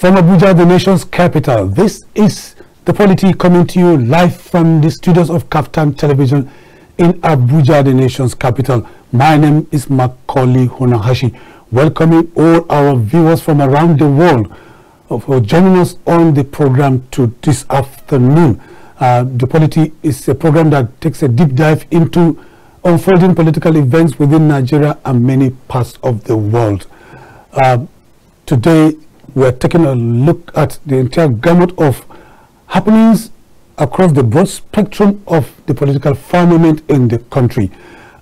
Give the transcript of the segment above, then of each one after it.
From Abuja, the nation's capital, this is the Polity coming to you live from the studios of KAFTAN television in Abuja, the nation's capital. My name is Macualey Hunohashi, welcoming all our viewers from around the world for joining us on the program to this afternoon. The Polity is a program that takes a deep dive into unfolding political events within Nigeria and many parts of the world. Today, we're taking a look at the entire gamut of happenings across the broad spectrum of the political firmament in the country.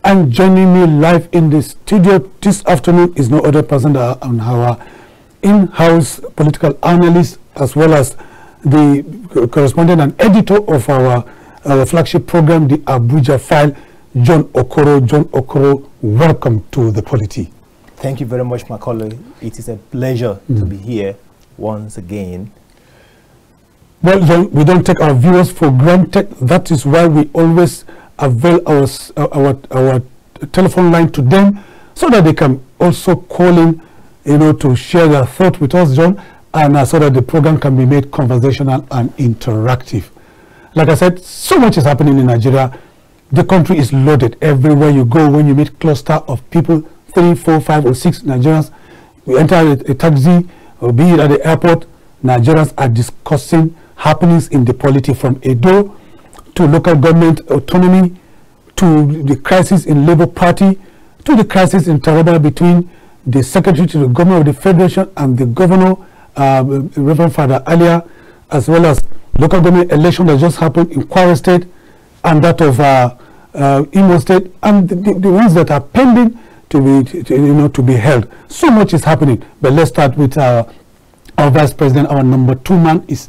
And joining me live in the studio this afternoon is no other person than our in-house political analyst, as well as the correspondent and editor of our flagship program, the Abuja File, John Okoro. John Okoro, welcome to the Polity. Thank you very much, Macualey. It is a pleasure to be here once again. Well, John, we don't take our viewers for granted. That is why we always avail our telephone line to them, so that they can also call in, to share their thought with us, John, and so that the program can be made conversational and interactive. Like I said, so much is happening in Nigeria. The country is loaded. Everywhere you go, when you meet cluster of people, 3, 4, 5, or 6 Nigerians, we enter a taxi, or be it at the airport, Nigerians are discussing happenings in the Polity, from Edo to local government autonomy, to the crisis in Labour Party, to the crisis in Taraba between the Secretary to the Governor of the Federation and the Governor, Reverend Father Alia, as well as local government election that just happened in Kwara State and that of Imo State, and the ones that are pending to be held. So much is happening. But let's start with our Vice President. Our number 2 man is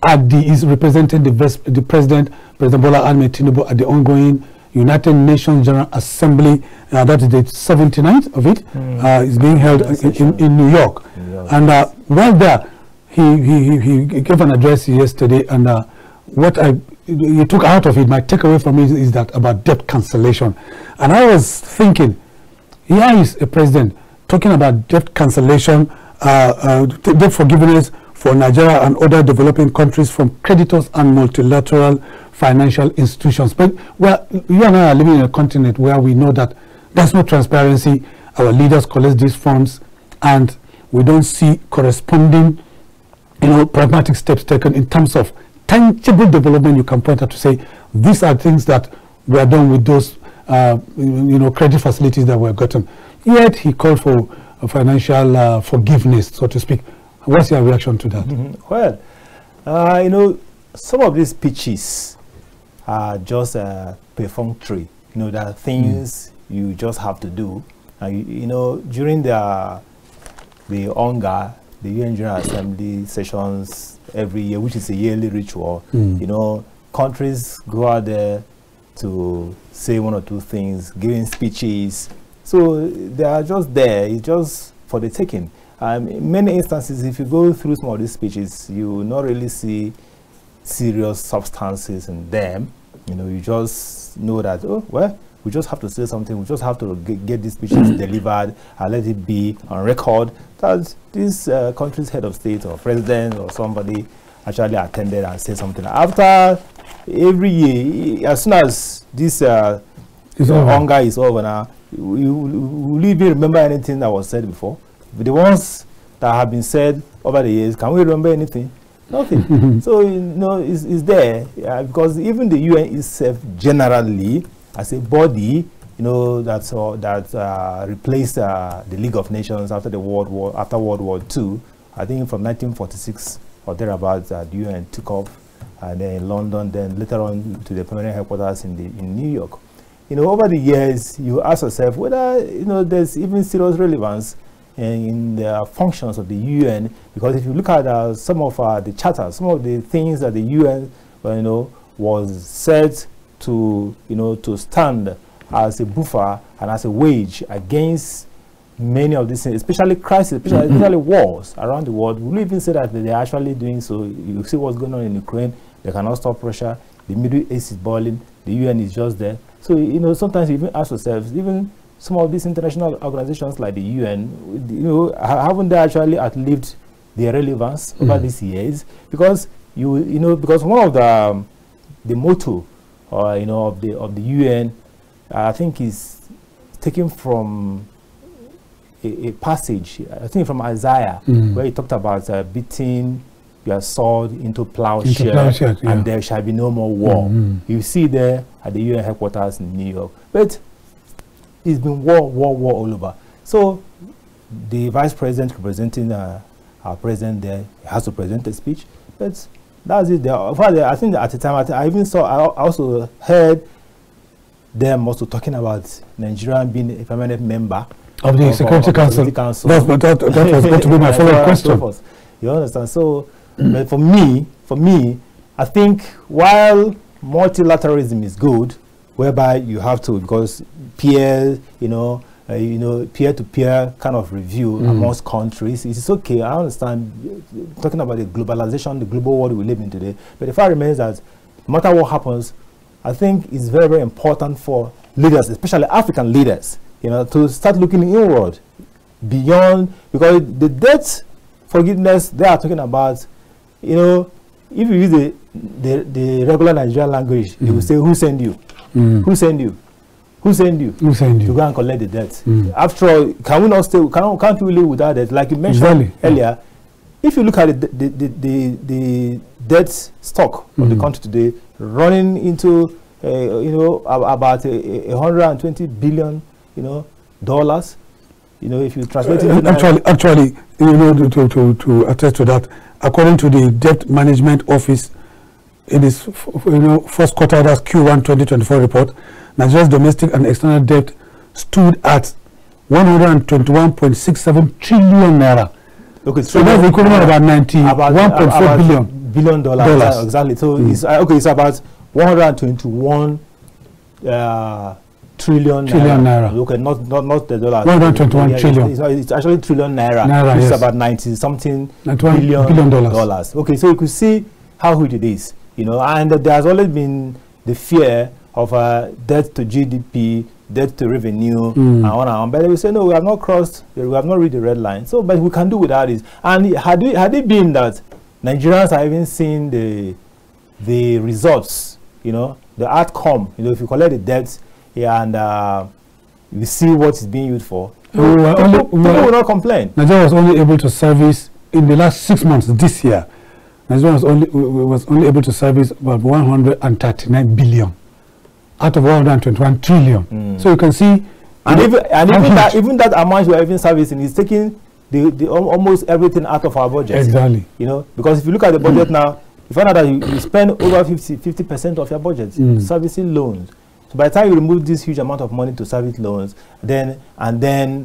representing the President Bola Ahmed Tinubu at the ongoing United Nations General Assembly. That is the 79th of it. Is being held in New York. And while there, he gave an address yesterday, and what you took out of it, my takeaway from it is that about debt cancellation. And I was thinking, here is a president talking about debt cancellation, debt forgiveness for Nigeria and other developing countries from creditors and multilateral financial institutions. But you and I are living in a continent where we know that there's no transparency. Our leaders collect these funds, and we don't see corresponding, pragmatic steps taken in terms of tangible development. You can point out to say these are things that were done with those credit facilities that were gotten. Yet he called for a financial forgiveness, so to speak. What's your reaction to that? Well, some of these speeches are just perfunctory. There are things you just have to do. During the UNGA, the UN General Assembly sessions every year, which is a yearly ritual, countries go out there to say 1 or 2 things, giving speeches. So they are just there. It's just for the taking. In many instances, if you go through some of these speeches, you will not really see serious substances in them. You just know that, oh, well, we just have to say something. We just have to get these speeches delivered and let it be on record that this country's head of state or president or somebody actually attended and said something. After every year, as soon as this hunger is over now, will you even remember anything that was said before? But the ones that have been said over the years, can we remember anything? Nothing. So it's there, because even the UN itself generally, as a body, that replaced the League of Nations after World War II. I think from 1946 or thereabouts, the UN took off, and then in London, then later on to the permanent headquarters in New York. Over the years, you ask yourself whether there's even serious relevance in the functions of the UN, because if you look at some of the charters, some of the things that the UN was set to to stand as a buffer and as a wage against many of these things, especially crises, especially wars around the world. We'll even say that they're actually doing so. You see what's going on in Ukraine. They cannot stop Russia. The Middle East is boiling. The UN is just there. So sometimes you even ask yourselves, even some of these international organizations like the UN, haven't they actually outlived their relevance over these years, because because one of the motto, of the UN, I think is taken from a passage, I think from Isaiah, where he talked about beating your sword into plowshare, and there shall be no more war. You see there at the UN headquarters in New York. But it's been war all over. So the vice president representing our president there has to present a speech. But that's it. I think at the time, I even saw, I also heard them also talking about Nigeria being a permanent member of the Security Council. That was going to be my follow-up question. You understand? So, but for me, I think while multilateralism is good, whereby you have to, because peer, peer-to-peer kind of review amongst countries, it's okay. I understand talking about the globalization, the global world we live in today. But the fact remains that no matter what happens, I think it's very, very important for leaders, especially African leaders, to start looking inward, beyond, because the debt forgiveness they are talking about, if you use the regular Nigerian language, they will say, who send you? Who send you? Who send you? Who send you? To go and collect the debt. After all, can we not stay? Can't we live without debt? Like you mentioned earlier, if you look at the debt stock of the country today, running into about $120 billion, dollars. If you translate it actually, to attest to that, according to the Debt Management Office, in its first quarter, that's Q1 2024 report, Nigeria's domestic and external debt stood at 121.67 trillion naira. Okay, so that's equivalent about $91.4 billion dollars. Exactly. So it's about 121 trillion naira. Okay, not the dollar. 121 trillion. It's actually trillion naira. It's about 90-something billion dollars. Okay, so you could see how huge it is. And there has always been the fear of debt to GDP, debt to revenue, and on and on. But we say no, we have not crossed, we have not reached the red line. So, but we can do without it. And had it been that Nigerians are even seeing the results, the outcome, if you collect the debt, and you see what it's being used for, people will not complain. Nigeria was only able to service in the last 6 months this year. Nigeria was only able to service about 139 billion out of 121 trillion. So you can see, even that amount we are even servicing is taking the almost everything out of our budget. Exactly. Because if you look at the budget now, you find out that you spend over 50% of your budget servicing loans. So by the time you remove this huge amount of money to service loans, then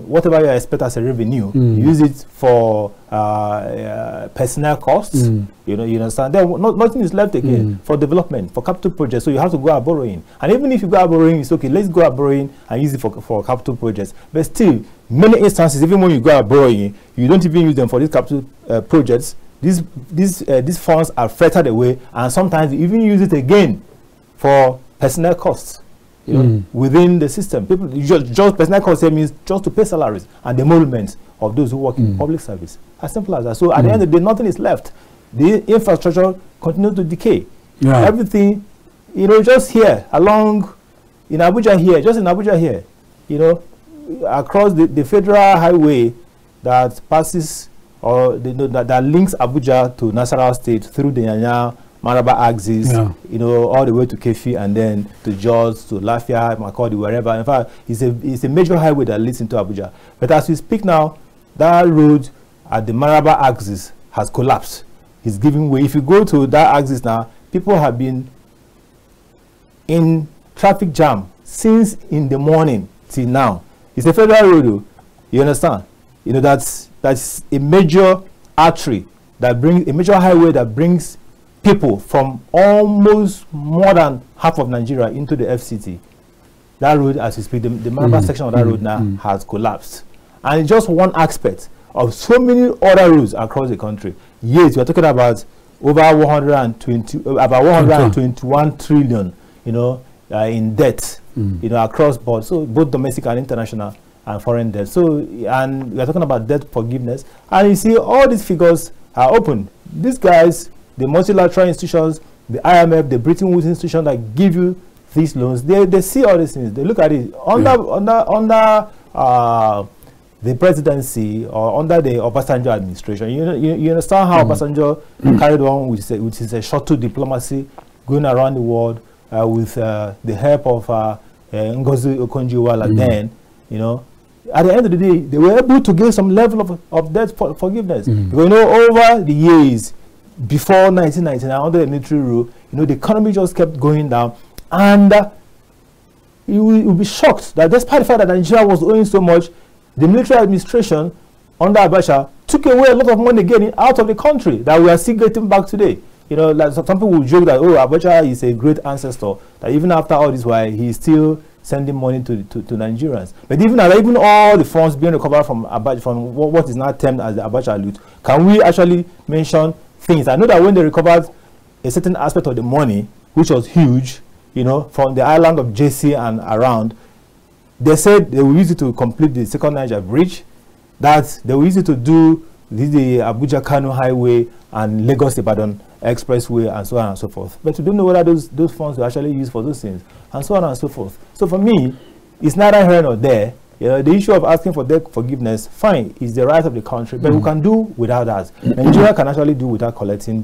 whatever you expect as a revenue, you use it for personnel costs. You understand? Then nothing is left again for development, for capital projects. So you have to go out borrowing. And even if you go out borrowing, it's okay. Let's go out borrowing and use it for capital projects. But still, many instances, even when you go out borrowing, you don't even use them for these capital projects. These funds are fretted away, and sometimes you even use it again for personnel costs. Within the system, people just personnel costs here means just to pay salaries and the emoluments of those who work in public service. As simple as that. So at the end of the day, nothing is left. The infrastructure continues to decay. Everything, just here along in Abuja here, just in Abuja here, across the federal highway that passes or that links Abuja to Nasarawa State through the Nyanya Maraba axis, all the way to Kefi and then to Jos, to Lafia, Macualey, wherever. In fact, it's a major highway that leads into Abuja. But as we speak now, that road at the Maraba axis has collapsed. It's giving way. If you go to that axis now, people have been in traffic jam since in the morning till now. It's a federal road, you understand? That's a major artery that brings, a major highway that brings people from almost more than half of Nigeria into the FCT. That road, as we speak, the Maraba section of that road now has collapsed. And it's just one aspect of so many other roads across the country. Yes, we are talking about over 121 trillion, in debt, across board, so both domestic and international. and foreign debt. So, and we are talking about debt forgiveness. And you see, all these figures are open. These guys, the multilateral institutions, the IMF, the Bretton Woods institution that give you these loans, they see all these things. They look at it under the presidency or under the Obasanjo administration. You understand how Obasanjo carried on with his shuttle diplomacy, going around the world with the help of Ngozi Okonjo-Iweala. Then, you know, at the end of the day, they were able to gain some level of debt forgiveness. Because, you know, over the years before 1999, under the military rule, you know, the economy just kept going down, and you will be shocked that despite the fact that Nigeria was owing so much, the military administration under Abacha took away a lot of money getting out of the country that we are still getting back today. You know, like some people will joke that, oh, Abacha is a great ancestor, that even after all this while, he's still sending money to Nigerians. But even all the funds being recovered from Abacha, from what is now termed as the Abacha loot, can we actually mention things? I know that when they recovered a certain aspect of the money, which was huge, you know, from the island of JC and around, they said they will use it to complete the second Niger bridge, that they will use it to do the Abuja-Kano highway and Lagos-Ibadan expressway and so on and so forth. But we don't know whether those funds were actually used for those things and so on and so forth. So for me, it's neither here nor there. You know, the issue of asking for debt forgiveness, fine, is the right of the country, but we can do without that. Nigeria can actually do without collecting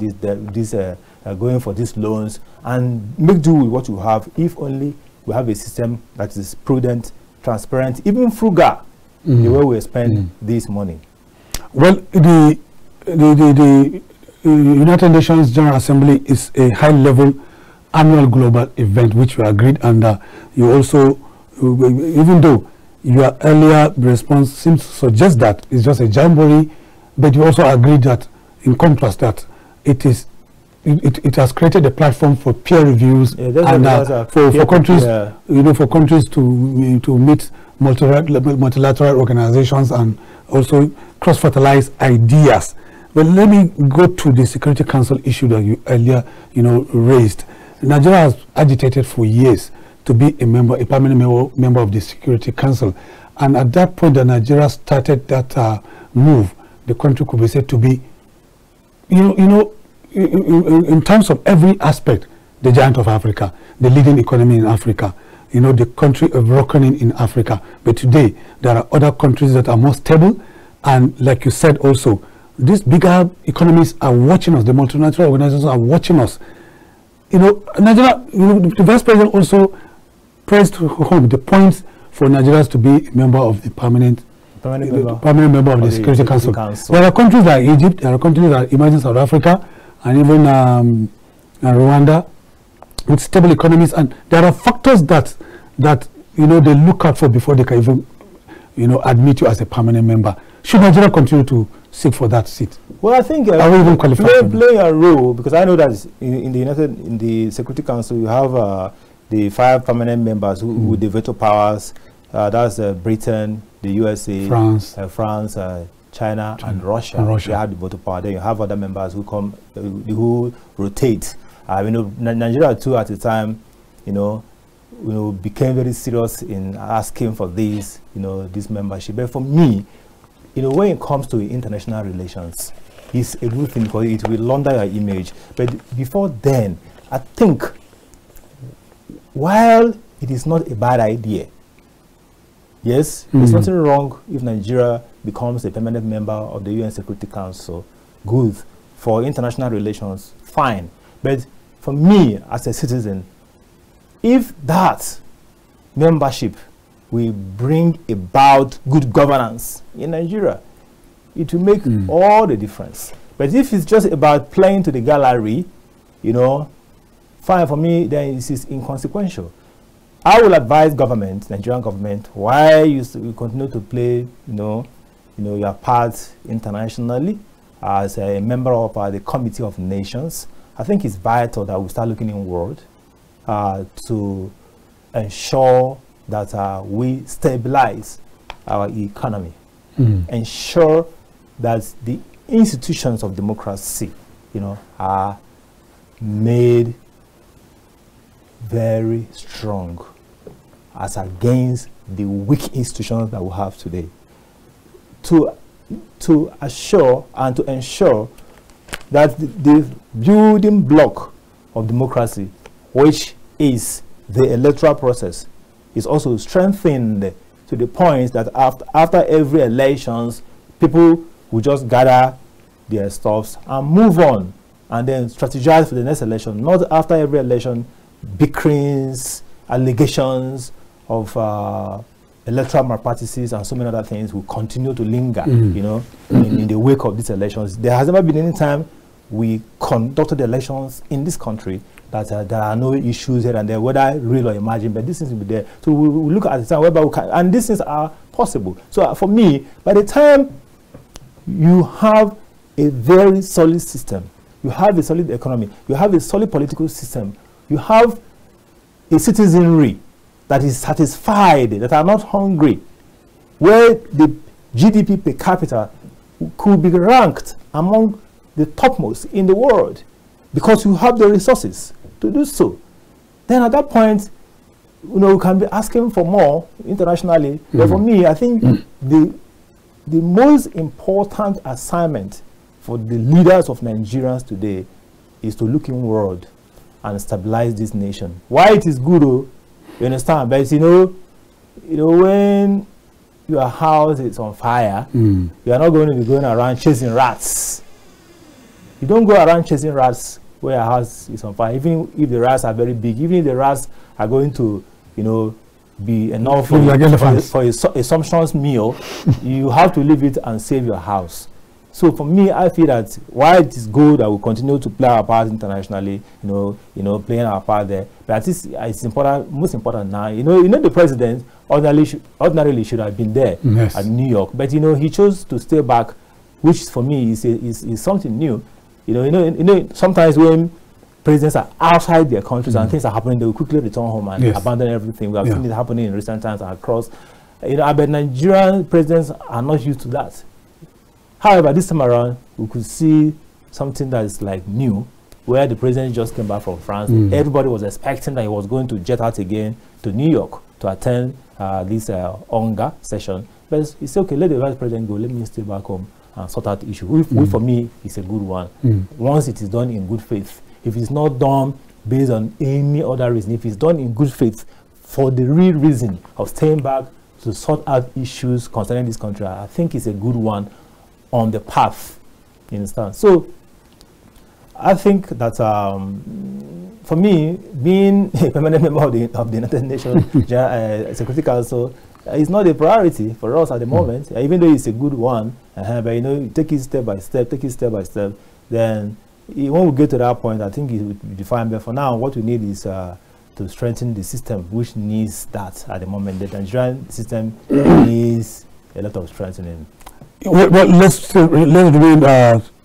going for these loans, and make do with what you have, if only we have a system that is prudent, transparent, even frugal, the way we spend this money. Well, the United Nations General Assembly is a high-level annual global event which we agreed, and you also, even though your earlier response seems to suggest that it's just a jamboree, but you also agreed that, in contrast, that it has created a platform for peer reviews, and for countries, you know, for countries to meet multilateral organizations and also cross-fertilize ideas. But let me go to the Security Council issue that you earlier, you know, raised. Nigeria has agitated for years to be a permanent member of the Security Council, and at that point that Nigeria started that move, the country could be said to be, in terms of every aspect, the giant of Africa, the leading economy in Africa, you know, the country of reckoning in Africa. But today, there are other countries that are more stable, and like you said also, these bigger economies are watching us, the multinational organizations are watching us. You know, Nigeria, you know, the Vice President also pressed home the points for Nigeria to be a member of the permanent member of the Security Council. There are countries like Egypt, there are countries like emerging South Africa, and even Rwanda, with stable economies, and there are factors that you know they look out for before they can even, you know, admit you as a permanent member. Should Nigeria continue to seek for that seat? Well, I think are we even qualified play a role, because I know that in the Security Council you have the 5 permanent members who with the veto powers. That's Britain, the USA, France, China, and Russia. They have the veto power. Then you have other members who come, who rotate. You know, Nigeria too at the time, you know, became very serious in asking for this, this membership. But for me, when it comes to international relations, it's a good thing because it will launder your image. But before then, I think, while it is not a bad idea, yes, there's nothing wrong if Nigeria becomes a permanent member of the UN Security Council. Good. For international relations, fine. But for me, as a citizen, if that membership will bring about good governance in Nigeria, it will make all the difference. But if it's just about playing to the gallery, fine for me, then it is inconsequential. I will advise government, Nigerian government, why you continue to play, your part internationally as a member of the Committee of Nations. I think it's vital that we start looking inward to ensure that we stabilize our economy, ensure that the institutions of democracy, are made very strong. as against the weak institutions that we have today. To assure and to ensure that the building block of democracy, which is the electoral process, is also strengthened to the point that after every elections, people will just gather their stuffs and move on and then strategize for the next election, not after every election bickerings, allegations of electoral malpractices and so many other things will continue to linger, you know, in the wake of these elections. There has never been any time we conducted elections in this country that there are no issues here and there, whether real or imagined, but these things will be there. So we look at the time whereby we can, and these things are possible. So for me, by the time you have a very solid system, you have a solid economy, you have a solid political system, you have a citizenry that is satisfied, that are not hungry, where the GDP per capita could be ranked among the topmost in the world because you have the resources to do so. Then at that point, you know, we can be asking for more internationally. But for me, I think the most important assignment for the leaders of Nigerians today is to look inward and stabilize this nation. Why it is good, though, you understand? But you know, when your house is on fire, you are not going to be going around chasing rats. You don't go around chasing rats where your house is on fire, even if the rats are very big, even if the rats are going to, you know, be enough for a sumptuous meal, you have to leave it and save your house. So for me, I feel that while it is good that we continue to play our part internationally, you know, playing our part there, but at least it's important, most important now, you know, the president ordinarily should have been there at New York, but you know, he chose to stay back, which for me is something new. You know, sometimes when presidents are outside their countries and things are happening, they will quickly return home and abandon everything. We have seen it happening in recent times across. You know, but Nigerian presidents are not used to that. However, this time around, we could see something that is like new, where the president just came back from France. Everybody was expecting that he was going to jet out again to New York to attend this ONGA session. But he said, okay, let the vice president go, let me stay back home and sort out the issue. Which for me is a good one. Once it is done in good faith. If it's not done based on any other reason, if it's done in good faith for the real reason of staying back to sort out issues concerning this country, I think it's a good one on the path, you understand? So I think that for me, being a permanent member of the United Nations Security Council is not a priority for us at the moment, even though it's a good one. But you know, take it step by step, then when we get to that point, I think it will be defined. But for now, what we need is to strengthen the system, which needs that at the moment. The Nigerian system needs a lot of strengthening. Well, let's remain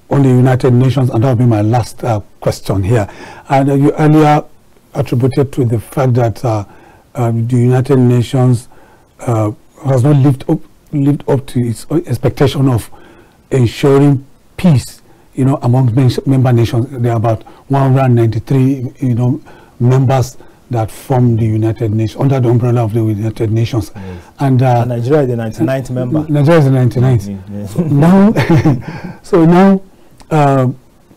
on the United Nations, and that will be my last question here. And you earlier attributed to the fact that the United Nations has not lived up to its expectation of ensuring peace, you know, among member nations. There are about 193, you know, members that form the United Nations, under the umbrella of the United Nations. And Nigeria is the 99th member. Nigeria is the 99th. So now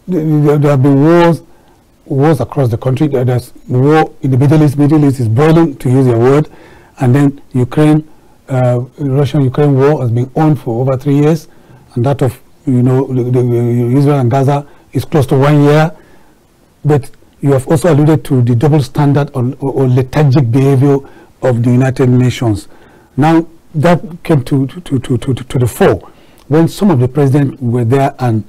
there have been wars across the country. There's war in the Middle East. Middle East is boiling, to use your word. And then Russia-Ukraine war has been on for over 3 years. And that of, you know, the Israel and Gaza is close to 1 year. But you have also alluded to the double standard or lethargic behavior of the United Nations. Now, that came to the fore when some of the presidents were there, and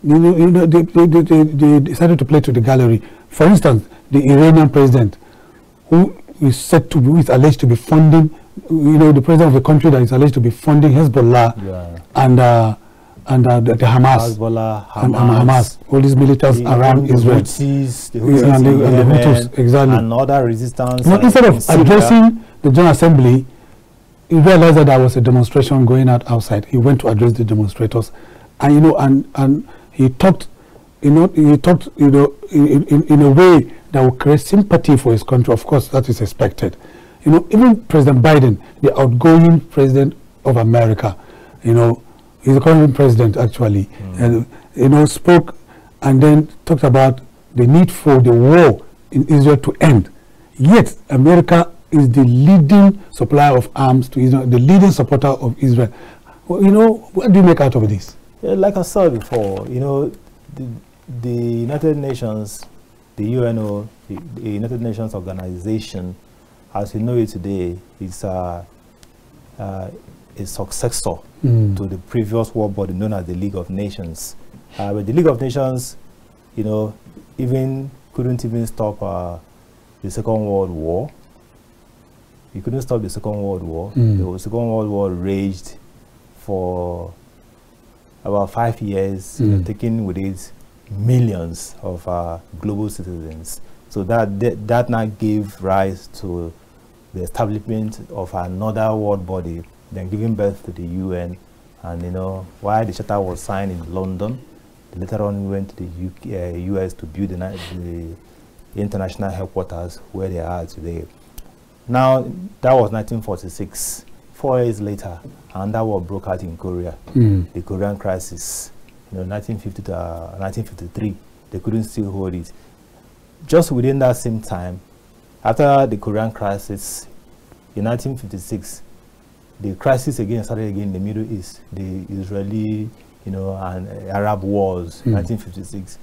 they decided to play to the gallery. For instance, the Iranian president, who is alleged to be funding, you know, the president of the country that is alleged to be funding Hezbollah and the Hamas, Hamas, all these militants around Israel, the Houthis, exactly, and other resistance. But instead of addressing the General Assembly, he realized that there was a demonstration going on outside. He went to address the demonstrators, and you know, and he talked, in a way that would create sympathy for his country. Of course, that is expected, You know, even President Biden, the outgoing president of America, you know, he's the current president actually, and you know, spoke and then talked about the need for the war in Israel to end. Yet America is the leading supplier of arms to Israel, the leading supporter of Israel. Well, you know, what do you make out of this? Yeah, like I said before, you know, the United Nations, the UNO, the United Nations Organization, as we know it today, is a successor to the previous war body known as the League of Nations. But the League of Nations, you know, couldn't even stop the Second World War. You couldn't stop the Second World War. The Second World War raged for about 5 years, taking with it millions of global citizens. So that now gave rise to the establishment of another world body, then giving birth to the UN. And you know, while the charter was signed in London, later on we went to the US to build the international headquarters where they are today. Now, that was 1946. 4 years later, another war broke out in Korea, the Korean crisis. You know, 1950 to 1953, they couldn't still hold it. Just within that same time, after the Korean crisis, in 1956, the crisis again started again in the Middle East, the Israeli, you know, and Arab wars, 1956,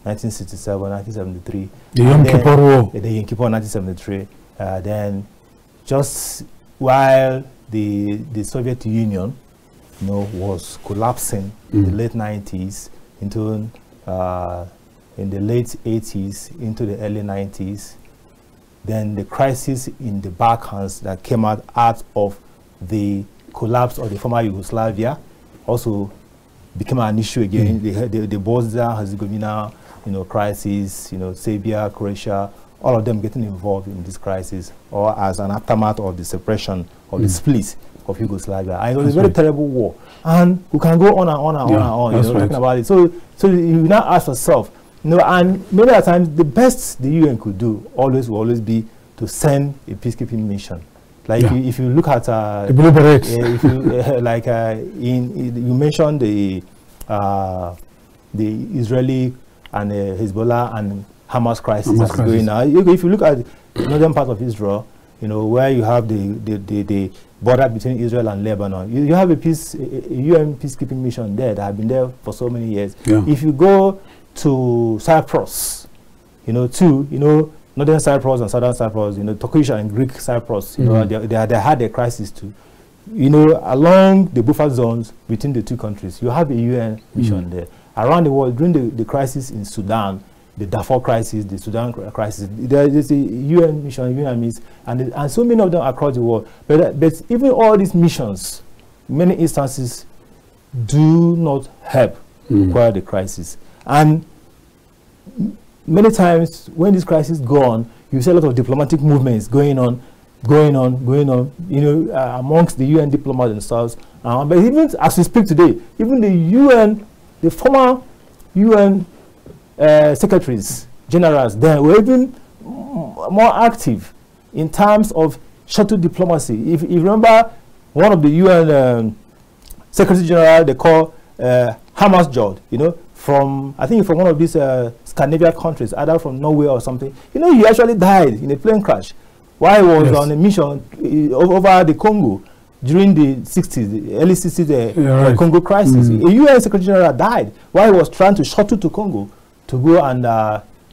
1967, 1973. The Yom Kippur War. The Yom Kippur, 1973. Then, just while the Soviet Union, you know, was collapsing in the late 90s, into in the late 80s, into the early 90s, then the crisis in the Balkans that came out of the collapse of the former Yugoslavia also became an issue again. The Bosnia-Herzegovina, you know, crisis, you know, Serbia, Croatia, all of them getting involved in this crisis, or as an aftermath of the suppression of the split of Yugoslavia. And it was a very terrible war. And we can go on and on and on and on, you know, talking about it. So you now ask yourself, you know, and many times the best the UN could do will always be to send a peacekeeping mission. Like if you look at the Blue Berets, if you like you mentioned the Israeli and Hezbollah and Hamas crisis that's going on. If you look at the northern part of Israel, you know, where you have the border between Israel and Lebanon, you have a UN peacekeeping mission there that have been there for so many years. If you go to Cyprus, you know, northern Cyprus and southern Cyprus, you know, Turkish and Greek Cyprus, you know, they had a crisis too. You know, along the buffer zones between the two countries, you have a UN mission there. Around the world, during the crisis in Sudan, the Darfur crisis, the Sudan crisis, there is a UN mission, UNMIS, and so many of them across the world. But even all these missions, many instances, do not help quell the crisis. And many times when this crisis go on, you see a lot of diplomatic movements going on, you know, amongst the UN diplomats themselves. But even as we speak today, even the UN, the former UN secretaries, generals, they were even more active in terms of shuttle diplomacy. If you remember, one of the UN secretary general they call Hamas Jod, you know, I think from one of these Scandinavian countries, either from Norway or something. You know, he actually died in a plane crash while he was on a mission over the Congo during the 60s, the early 60s, Congo crisis. A UN secretary general died while he was trying to shuttle to Congo to go and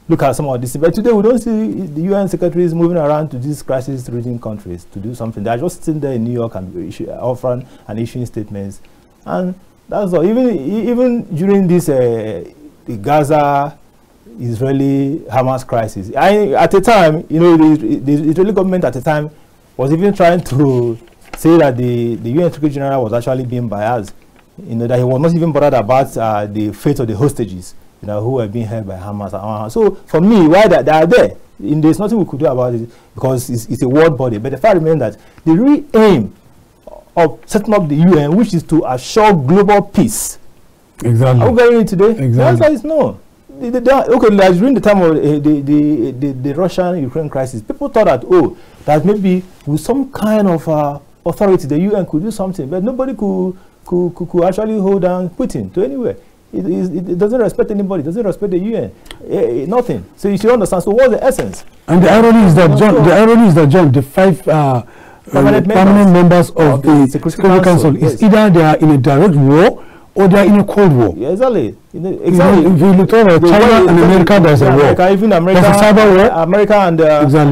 look at some of this. But today we don't see the UN secretaries moving around to these crisis-ridden countries to do something. They are just sitting there in New York and offering and issuing statements. And that's all. Even during this the Gaza Israeli Hamas crisis, at the time, you know, the Israeli government at the time was even trying to say that the UN Secretary General was actually being biased. You know, that he was not even bothered about the fate of the hostages, you know, who were being held by Hamas. So for me, why they are there, there's nothing we could do about it because it's a world body. But the fact remains that the real aim of setting up the UN, which is to assure global peace. Exactly. Are we getting it today? Exactly. The answer is no. okay, like during the time of the Russian-Ukraine crisis, people thought that, oh, that maybe with some kind of authority, the UN could do something, but nobody could actually hold down Putin to anywhere. It doesn't respect anybody. It doesn't respect the UN. Nothing. So you should understand. So what's the essence? And the irony is that John, the 5 permanent members of the Security Council is either they are in a direct war or they are in a cold war. Yeah, exactly. Exactly. If you look at China and America, there's a war. Even America, there's a cyber war. America and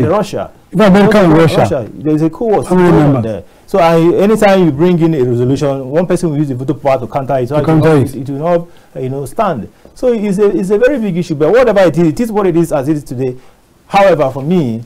Russia. Even America and Russia. There's a cold war there. So anytime you bring in a resolution, one person will use the veto power to counter it. So it will not, stand. So it's a very big issue. But whatever it is what it is as it is today. However, for me,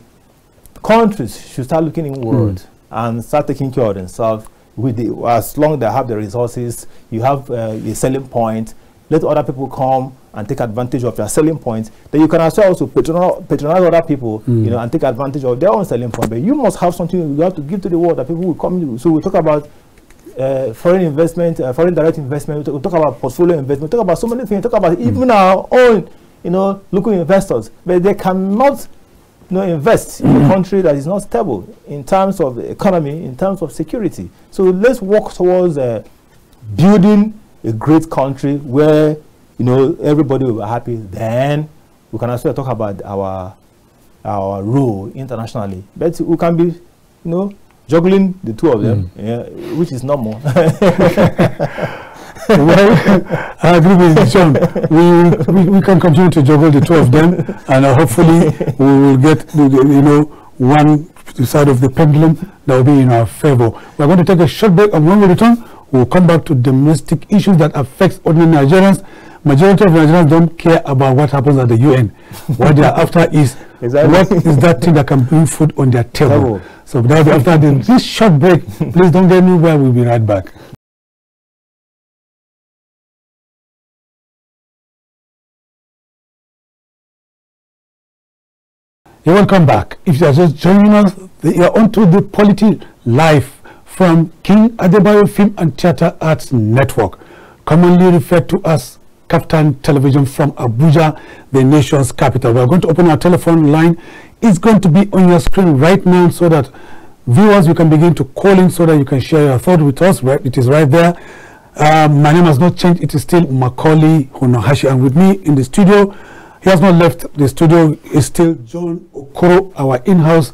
countries should start looking inward and start taking care of themselves. As long as they have the resources, you have a selling point. Let other people come and take advantage of your selling point. Then you can also patronize other people, and take advantage of their own selling point. But you must have something you have to give to the world that people will come to. So we talk about foreign investment, foreign direct investment. We talk about portfolio investment. We talk about so many things. We talk about even our own, local investors. But they cannot, invest in a country that is not stable in terms of the economy, in terms of security. So let's work towards building a great country where everybody will be happy. Then we can also talk about our role internationally. But we can be, juggling the two of them, which is normal. Well, I agree with John. We can continue to juggle the two of them, and hopefully we will get one side of the pendulum that will be in our favor. We're going to take a short break, and when we return, we'll come back to domestic issues that affect ordinary Nigerians. Majority of Nigerians don't care about what happens at the UN. What they are after is what is that thing that can bring food on their table. So that'll be after this short break. Please don't get anywhere. We'll be right back. You're welcome back. If you are just joining us, you're onto the Polity Live from King Adebayo Film and Theatre Arts Network, commonly referred to as KAFTAN Television from Abuja, the nation's capital. We're going to open our telephone line. It's going to be on your screen right now so that viewers, you can begin to call in so that you can share your thought with us. Right, it is right there. My name has not changed. It is still Macualey Hunohashi, and with me in the studio, he has not left the studio, is still John Okoro, our in-house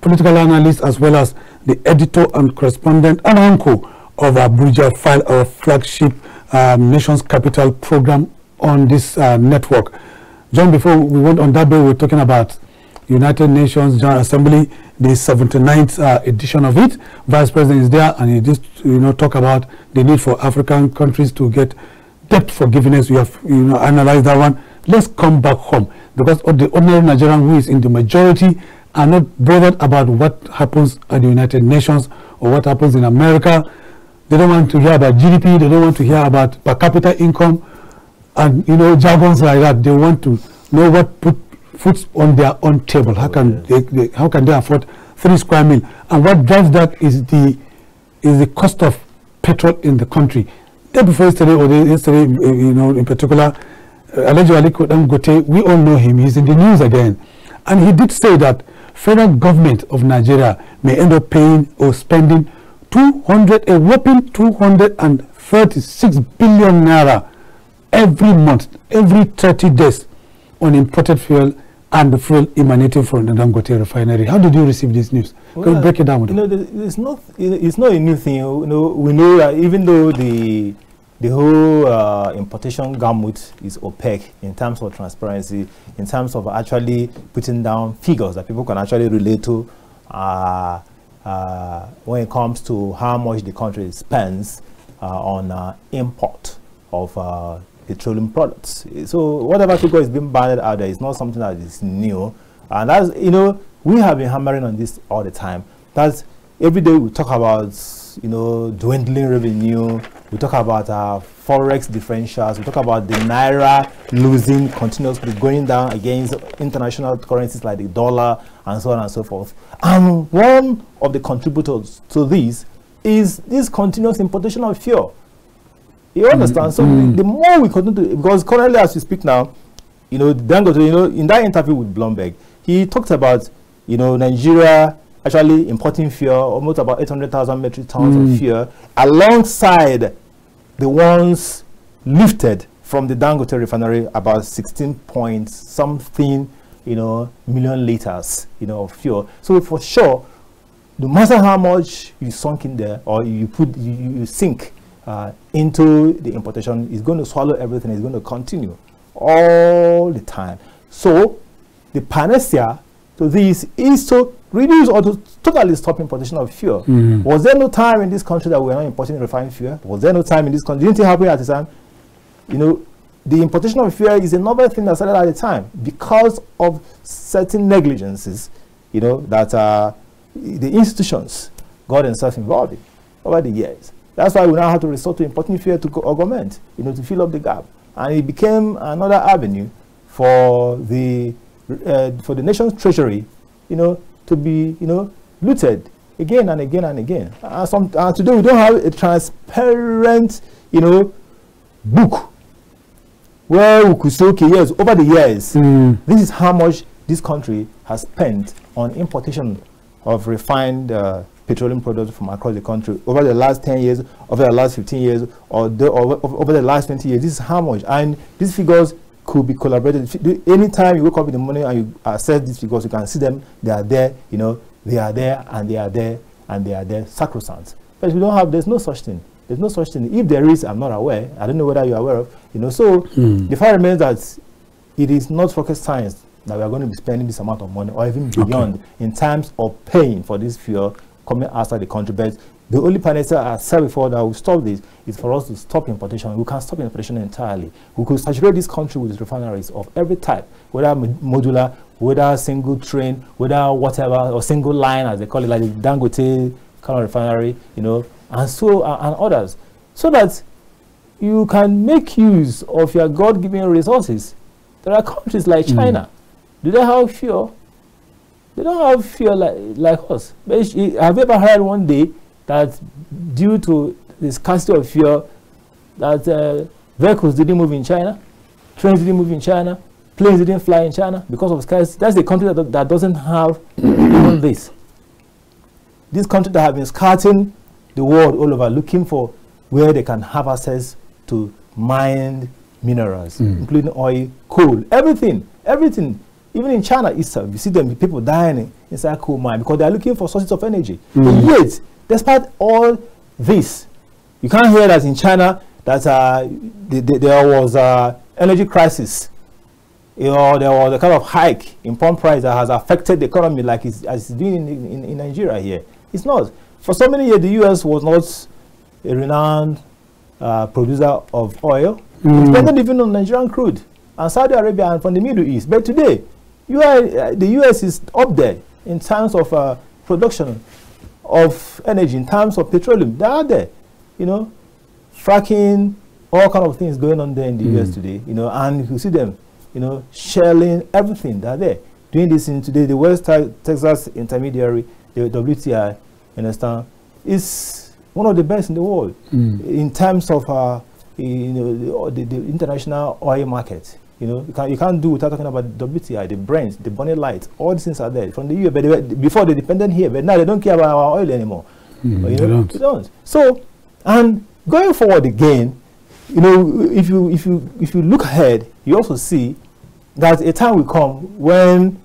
political analyst, as well as the editor and correspondent and uncle of Abuja File, our flagship nation's capital program on this network. John, before we went on that day, we were talking about United Nations General Assembly, the 79th edition of it. Vice President is there, and he just talk about the need for African countries to get debt forgiveness. We have analyzed that one. Let's come back home, because the ordinary Nigerian who is in the majority are not bothered about what happens at the United Nations or what happens in America. They don't want to hear about GDP. They don't want to hear about per capita income and jargons like that. They want to know what put food on their own table. How can they afford 3 square meal? And what drives that is the cost of petrol in the country. Day before yesterday, or yesterday, in particular, allegedly Dangote, we all know him. He's in the news again, and he did say that federal government of Nigeria may end up paying or spending a whopping 236 billion naira every month, every 30 days, on imported fuel and the fuel emanating from the Dangote refinery. How did you receive this news? Can you break it down with it's not a new thing. We know that even though the whole importation gamut is opaque in terms of transparency, in terms of actually putting down figures that people can actually relate to when it comes to how much the country spends on import of petroleum products. So whatever figure is being banded out there is not something that is new, and that's we have been hammering on this all the time. That's every day we talk about dwindling revenue. We talk about forex differentials. We talk about the naira losing continuously, going down against international currencies like the dollar and so on and so forth. And one of the contributors to this is this continuous importation of fuel. You understand? So the more we continue to, because currently as we speak now, you know, Dangote, you know, in that interview with Bloomberg, he talked about, you know, Nigeria actually importing fuel, almost about 800,000 metric tons of fuel, alongside the ones lifted from the Dangote refinery, about 16 point something, you know, million liters, you know, of fuel. So for sure, no matter how much you sunk in there, or you put, you sink into the importation, it's going to swallow everything. It's going to continue all the time. So the panacea to this is to reduce or to totally stop importation of fuel. Was there no time in this country that we were not importing refined fuel? Was there no time in this country? Didn't it happen at the time? You know, the importation of fuel is another thing that started at the time because of certain negligences, you know, that the institutions got themselves involved in over the years. That's why we now have to resort to importing fuel to augment, you know, to fill up the gap. And it became another avenue for the nation's treasury, you know, to be, you know, looted again and again and again. Today we don't have a transparent, you know, book where we could say, okay, yes, over the years, this is how much this country has spent on importation of refined petroleum products from across the country over the last 10 years, over the last 15 years, or over the last 20 years. This is how much. And these figures could be collaborated. Anytime you wake up in the morning and you assess these figures, you can see them. They are there, you know, they are there, and they are there, and they are there, sacrosanct. But we don't have, there's no such thing. There's no such thing. If there is, I'm not aware. I don't know whether you're aware of, you know. So the fact remains that it is not rocket science that we are going to be spending this amount of money, or even beyond, in terms of paying for this fuel coming outside the country. But the only panacea I said before that will stop this is for us to stop importation. We can stop importation entirely. We could saturate this country with refineries of every type, whether modular, whether single train, whether whatever, or single line, as they call it, like the Dangote kind of refinery, you know, and so and others, so that you can make use of your God-given resources. There are countries like China. Do they have fuel? They don't have fuel like us. But have you ever heard one day that due to the scarcity of fuel, that vehicles didn't move in China, trains didn't move in China, planes didn't fly in China because of scarcity? That's the country that doesn't have even this. This country that have been scouting the world all over, looking for where they can have access to mined minerals, including oil, coal, everything. Even in China itself, you see them, people dying inside coal mine because they are looking for sources of energy. But yet, despite all this, you can't hear that in China that there was energy crisis. You know, there was a kind of hike in pump price that has affected the economy like it's doing in Nigeria here. It's not. For so many years, the U.S. was not a renowned producer of oil. It depended even on Nigerian crude and Saudi Arabia and from the Middle East. But today, the U.S. is up there in terms of production of energy, in terms of petroleum. They are there, you know, fracking, all kind of things going on there in the U.S. today, you know, and you see them, you know, shelling everything. They're there. Doing this in today, the West Texas intermediary, the WTI, you understand, is one of the best in the world in terms of you know, the international oil market. You know, you can't do without talking about WTI, the Brent, the Bonnet Light. All these things are there from the US. But before they depended here, but now they don't care about our oil anymore. You know, they don't. So, and going forward again, you know, if you look ahead, you also see that a time will come when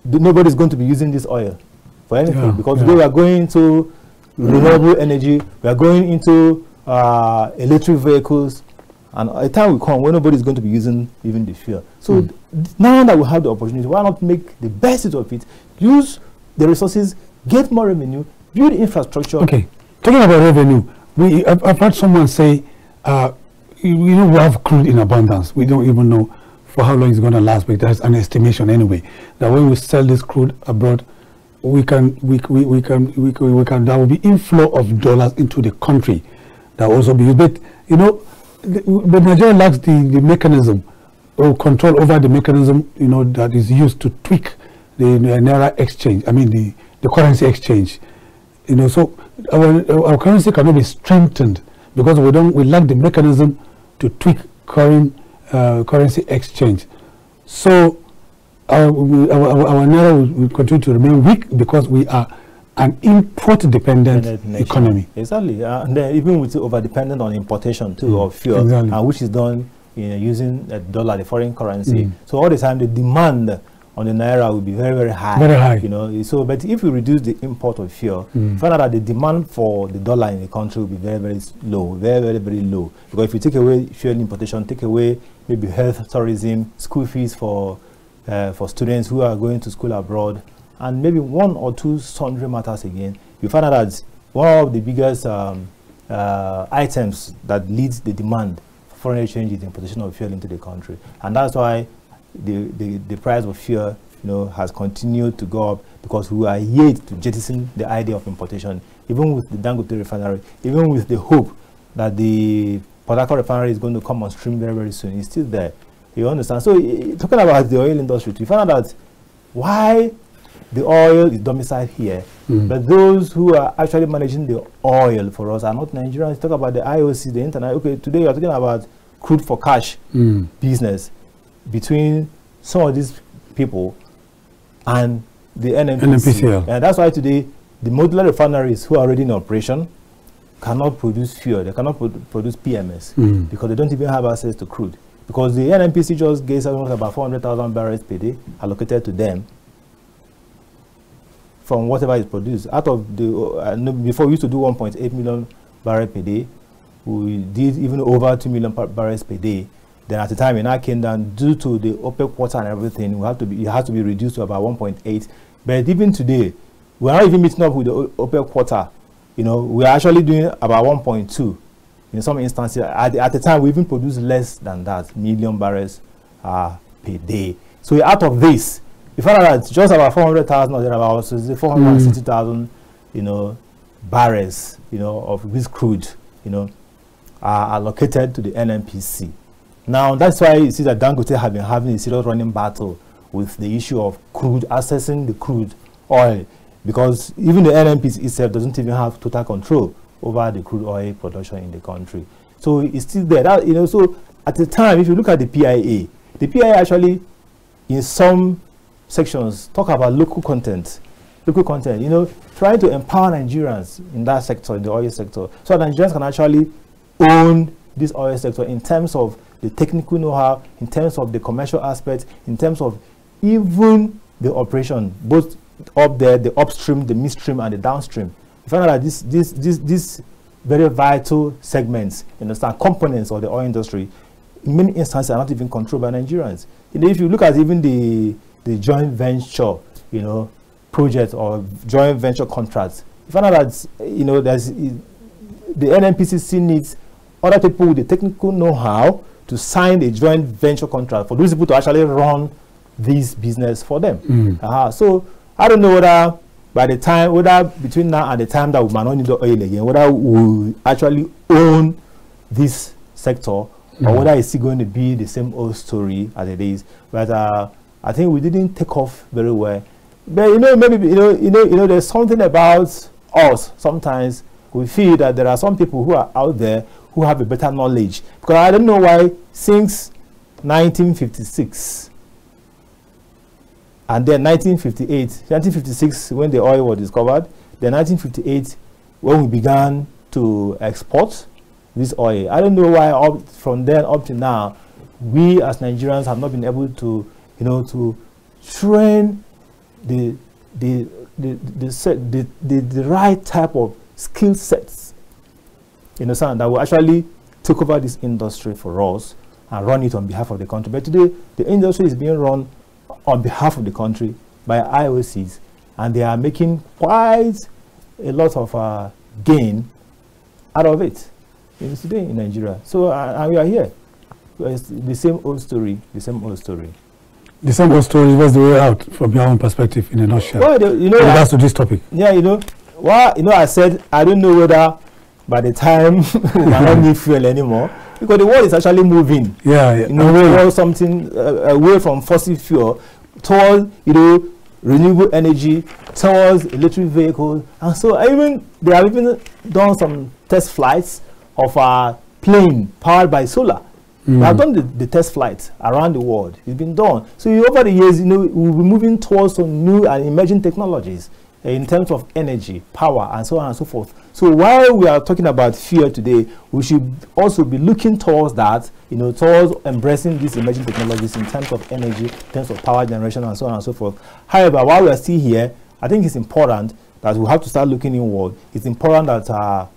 nobody's going to be using this oil for anything, because today we are going into renewable energy, we are going into electric vehicles, and a time will come when nobody's going to be using even the fuel. So now that we have the opportunity, why not make the best use of it, use the resources, get more revenue, build infrastructure. Okay, talking about revenue, I've heard someone say, you know, we have crude in abundance. We don't even know for how long it's going to last, but there's an estimation anyway that when we sell this crude abroad, there will be inflow of dollars into the country that will also be used. But you know, but Nigeria lacks the mechanism or control over the mechanism, you know, that is used to tweak the naira exchange. I mean the currency exchange. You know, so our currency cannot be strengthened because we lack the mechanism to tweak currency exchange. So our naira will continue to remain weak because we are an import-dependent economy. Exactly, and then even with over-dependent on importation too of fuel, exactly. Which is done using a dollar, the foreign currency. So all the time the demand on the naira will be very, very high. Very high. You know, so but if we reduce the import of fuel, find out that the demand for the dollar in the country will be very, very low, very, very, very low. Because if you take away fuel importation, take away maybe health, tourism, school fees for students who are going to school abroad, and maybe one or two sundry matters again, you find out that one of the biggest items that leads the demand for foreign exchange is the importation of fuel into the country, and that's why the price of fuel, has continued to go up, because we are yet to jettison the idea of importation, even with the Dangote refinery, even with the hope that the Port Harcourt refinery is going to come on stream very, very soon. It's still there. You understand? So talking about the oil industry, we found out that why the oil is domiciled here, but those who are actually managing the oil for us are not Nigerians. Talk about the IOC, the internet. Okay, today we are talking about crude for cash business between some of these people and the NNPCL. And that's why today the modular refineries who are already in operation cannot produce fuel. They cannot produce PMS because they don't even have access to crude. Because the NNPC just gave about 400,000 barrels per day allocated to them from whatever is produced. Out of the, before we used to do 1.8 million barrels per day, we did even over 2 million barrels per day. Then at the time in our kingdom, due to the OPEC quota and everything, it has to be reduced to about 1.8. But even today, we're not even meeting up with the OPEC quota. We're actually doing about 1.2 in some instances. At the time, we even produce less than that, million barrels per day. So out of this, you find out that just about 400,000 or thereabouts, so 460,000, barrels, of this crude, are allocated to the NNPC. Now, that's why you see that Dangote have been having a serious running battle with the issue of crude, accessing the crude oil, because even the NNPC itself doesn't even have total control over the crude oil production in the country. So it's still there. So at the time, if you look at the PIA actually, in some sections, talk about local content, trying to empower Nigerians in that sector, in the oil sector, so that Nigerians can actually own this oil sector in terms of the technical know-how, in terms of the commercial aspects, in terms of even the operation, both up there, the upstream, the midstream, and the downstream. You find out that these very vital segments, components of the oil industry, in many instances are not even controlled by Nigerians. If you look at even the joint venture, project or joint venture contracts, you find out that the NNPC still needs other people with the technical know-how to sign a joint venture contract for those people to actually run this business for them. So I don't know whether between now and the time that we might not need the oil again, whether we actually own this sector or whether it's still going to be the same old story as it is. But I think we didn't take off very well. But maybe there's something about us. Sometimes we feel that there are some people who are out there who have a better knowledge, because I don't know why since 1956 and then 1956 when the oil was discovered, then 1958 when we began to export this oil. I don't know why from then up to now we as Nigerians have not been able to to train the right type of skill sets that will actually take over this industry for us and run it on behalf of the country. But today, the industry is being run on behalf of the country by IOCs, and they are making quite a lot of gain out of it today in Nigeria. So, and we are here. It's the same old story, the same old story. The same old story was the way out from your own perspective in a nutshell. Well, in regards to this topic. Yeah, I said I don't know whether by the time we don't need fuel anymore, because the world is actually moving. Towards something away from fossil fuel, towards renewable energy, towards electric vehicles, and so they have even done some test flights of a plane powered by solar. They have done the test flights around the world. It's been done. So over the years, we'll be moving towards some new and emerging technologies in terms of energy, power, and so on and so forth. So while we are talking about fuel today, we should also be looking towards that, towards embracing these emerging technologies in terms of energy, in terms of power generation, and so on and so forth. However, while we are still here, I think it's important that we have to start looking inward. It's important that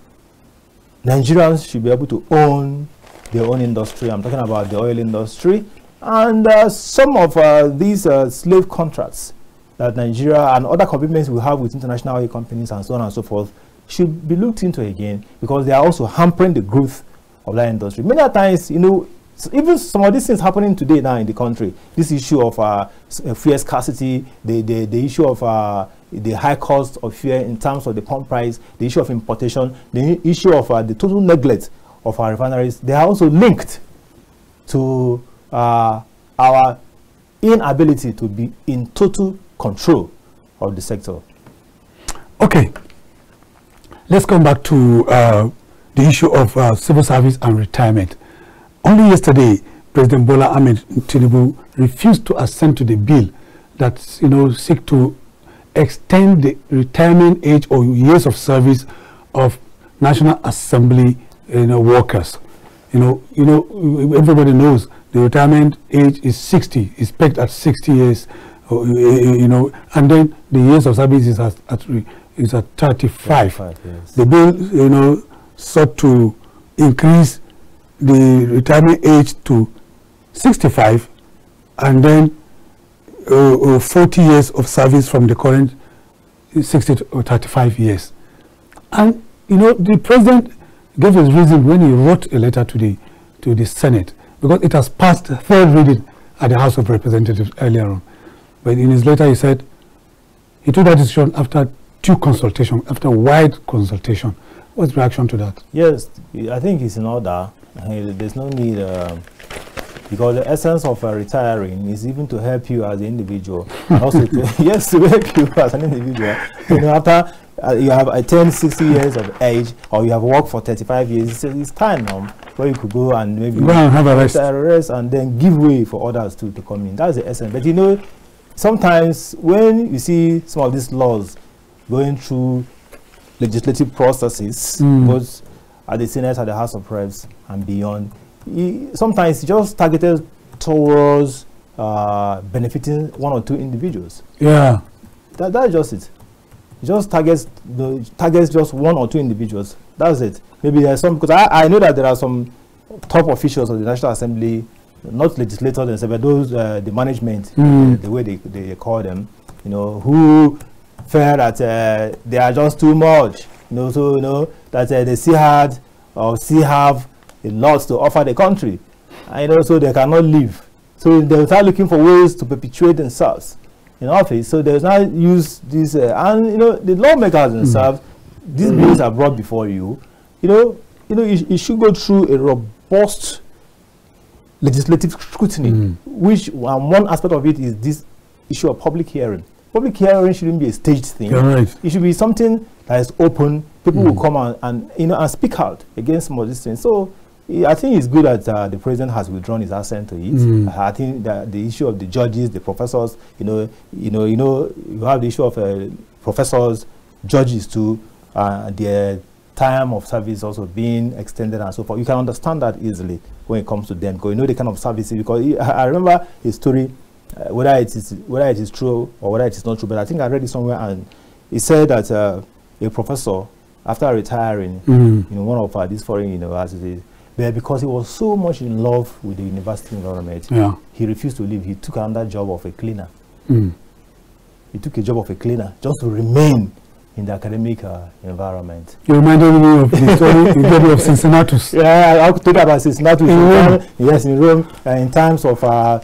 Nigerians should be able to own their own industry. I'm talking about the oil industry and some of these slave contracts that Nigeria and other commitments we have with international oil companies and so on and so forth should be looked into again, because they are also hampering the growth of that industry. Many times, even some of these things happening today now in the country, this issue of fuel scarcity, the issue of the high cost of fuel in terms of the pump price, the issue of importation, the issue of the total neglect of our refineries, they are also linked to our inability to be in total control of the sector. Okay, let's come back to the issue of civil service and retirement. Only yesterday, President Bola Ahmed Tinubu refused to assent to the bill that seek to extend the retirement age or years of service of National Assembly workers. Everybody knows the retirement age is 60, is pegged at 60 years. And then the years of service is at 35. Yes. The bill, sought to increase the retirement age to 65, and then 40 years of service from the current 60 to 35 years. And the president gave his reason when he wrote a letter to the Senate, because it has passed third reading at the House of Representatives earlier on. But in his letter, he said he took that decision after due consultation, after wide consultation. What's the reaction to that? Yes, I think it's in order. There's no need, because the essence of retiring is even to help you as an individual, and also to, yes, to help you as an individual. After you have attained 60 years of age, or you have worked for 35 years, it's time now where you could go and maybe go and have a rest and then give way for others to come in. That's the essence. But sometimes when you see some of these laws going through legislative processes, both at the Senate, at the House of Reps, and beyond, sometimes it's just targeted towards benefiting one or two individuals. Yeah, that's just it. It just targets just one or two individuals. That's it. Maybe there's some, because I know that there are some top officials of the National Assembly, not legislators themselves, but those the management, the way they call them, who feel that they are just too much, that they still have a lot to offer the country, and so they cannot leave. So they start looking for ways to perpetuate themselves in office. So they not use this, and the lawmakers themselves, these bills are brought before you. It should go through a robust legislative scrutiny, which one aspect of it is this issue of public hearing. Public hearing shouldn't be a staged thing. Right. It should be something that is open. People will come and speak out against some of these things. So I think it's good that the president has withdrawn his assent to it. I think that the issue of the judges, the professors, you have the issue of professors, judges too, their time of service also being extended and so forth. You can understand that easily when it comes to them, because the kind of services. Because I remember a story, whether it is true or whether it is not true, but I think I read it somewhere, and it said that a professor, after retiring in one of these foreign universities, but because he was so much in love with the university environment, he refused to leave. He took another job of a cleaner. He took a job of a cleaner just to remain in the academic environment. You reminded me of the story of Cincinnati. Yeah, I'll talk about Cincinnati. In Rome. Yes, in Rome, in terms of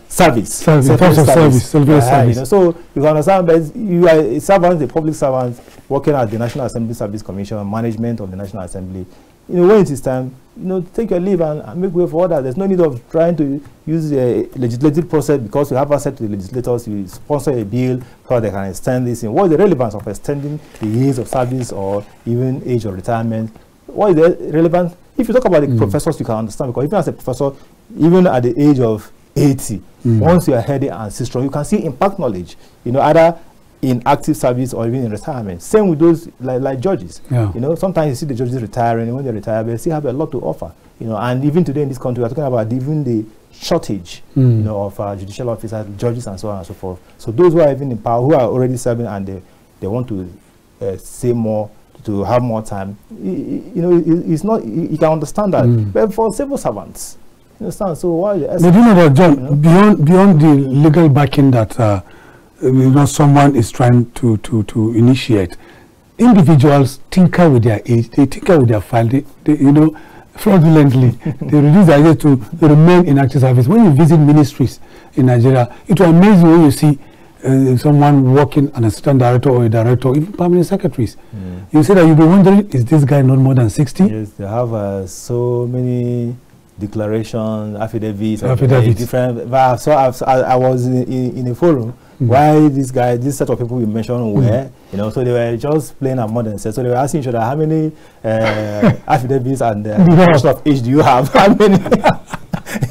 service. In terms of service. So you can understand that you are a servant, a public servant, working at the National Assembly Service Commission, management of the National Assembly. When it is time, take your leave and make way for others. There's no need of trying to use a legislative process because you have access to the legislators. You sponsor a bill so they can extend this. What is the relevance of extending the years of service or even age of retirement? What is the relevance? If you talk about the professors, you can understand, because even as a professor, even at the age of 80, once you are healthy and still strong, you can see impact knowledge, you know, either in active service or even in retirement. Same with those like judges. Yeah. You know, sometimes you see the judges retiring, and when they retire, they still have a lot to offer. You know, and even today in this country, we're talking about even the shortage, you know, of judicial officers, judges, and so on and so forth. So those who are even in power, who are already serving, and they want to say more, to have more time, you know, it's not, you can understand that. But for civil servants, you understand? So why? But you know that, John, you know? beyond the legal backing that you know, someone is trying to initiate, individuals tinker with their age, they tinker with their file, they you know, fraudulently, they reduce their age to remain in active service. When you visit ministries in Nigeria, it will amaze you when you see someone working, an assistant director or a director, even permanent secretaries. You say that you'll be wondering, is this guy not more than 60? Yes, they have so many declarations, affidavits, different. So I was in a forum why this set of people we mentioned were, you know, so they were just playing among themselves. So they were asking each other, how many affidavits and what sort of age do you have? How many?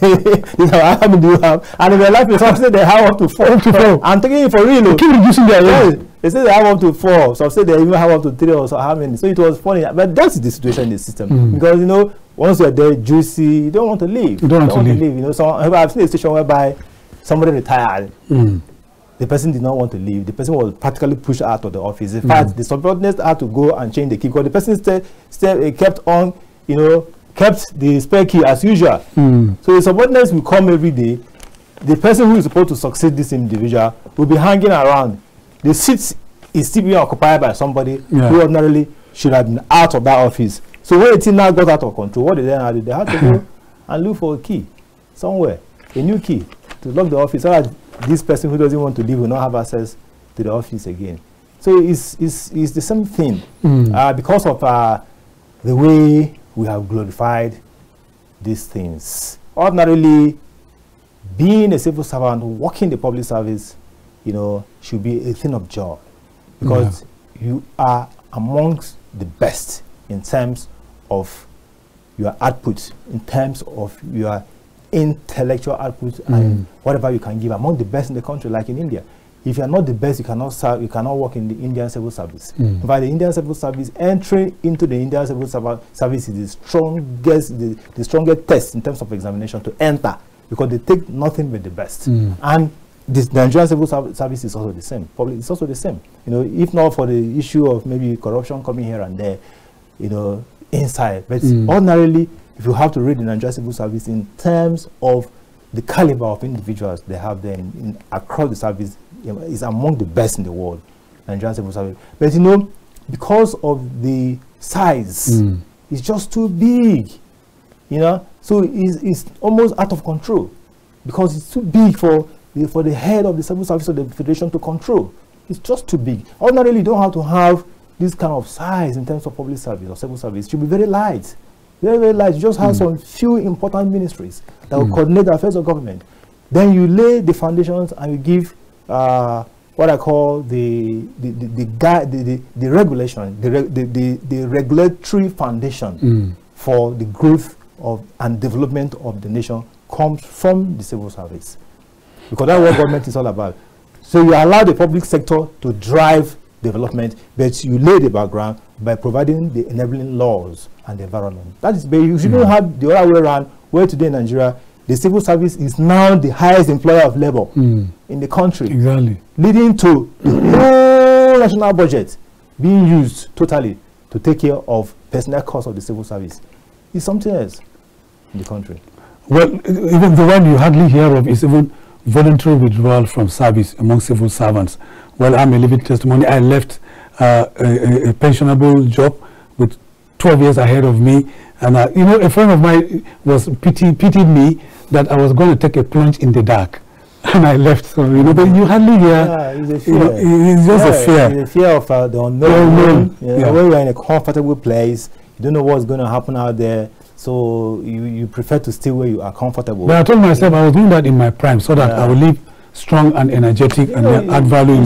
You know, how many do you have? And they were laughing. Some say they have up to 4. I'm taking it for real. They keep reducing their age. They say they have up to 4. Some say they even have up to 3 or so. How many? So it was funny. But that's the situation in the system. Because, you know, once you're there, juicy, you don't want to leave. You don't want to leave. You know, so I've seen a situation whereby somebody retired. The person did not want to leave. The person was practically pushed out of the office. In fact, the subordinates had to go and change the key because the person kept on, you know, kept the spare key as usual. So the subordinates will come every day. The person who is supposed to succeed this individual will be hanging around. The seat is still being occupied by somebody who ordinarily should have been out of that office. So when the thing now got out of control, what did they have to do? They had to go and look for a key somewhere, a new key to lock the office, so that this person who doesn't want to leave will not have access to the office again. So it's the same thing. Because of the way we have glorified these things. Ordinarily, being a civil servant, working the public service, you know, should be a thing of joy. Because you are amongst the best in terms of your output, in terms of your intellectual output and whatever you can give, among the best in the country, like in India. If you are not the best, you cannot serve, you cannot work in the Indian civil service. In fact, the Indian civil service, entry into the Indian civil service is the strongest test in terms of examination to enter, because they take nothing but the best. And the Nigerian civil service is also the same. Probably it's also the same. You know, if not for the issue of maybe corruption coming here and there, you know, inside. But ordinarily, if you have to read the Nigerian civil service in terms of the caliber of individuals they have there across the service, you know, is among the best in the world, Nigerian civil service. But you know, because of the size, it's just too big. You know, so it's almost out of control because it's too big for the head of the civil service of the federation to control. It's just too big. Ordinarily, you don't have to have this kind of size in terms of public service or civil service. It should be very light. Very, very light. You just have some few important ministries that will coordinate the affairs of government. Then you lay the foundations and you give what I call the regulation, the regulatory foundation for the growth of and development of the nation comes from the civil service, because that's what government is all about. So you allow the public sector to drive development, but you lay the background by providing the enabling laws and the environment. That is, you shouldn't have the other way around, where today in Nigeria, the civil service is now the highest employer of labor in the country. Exactly. Leading to the whole national budget being used totally to take care of personnel costs of the civil service. It's something else in the country. Well, even the one you hardly hear of is even voluntary withdrawal from service among civil servants. Well, I'm a living testimony. I left a pensionable job with 12 years ahead of me, and you know, a friend of mine was pitied me that I was going to take a plunge in the dark, and I left. So you know, but you hardly hear. It's a fear. You know, it's just a fear. It's a fear of the unknown. When you're in a comfortable place, you don't know what's going to happen out there. So you prefer to stay where you are comfortable. But I told myself I was doing that in my prime, so that I will live strong and energetic, and then add value in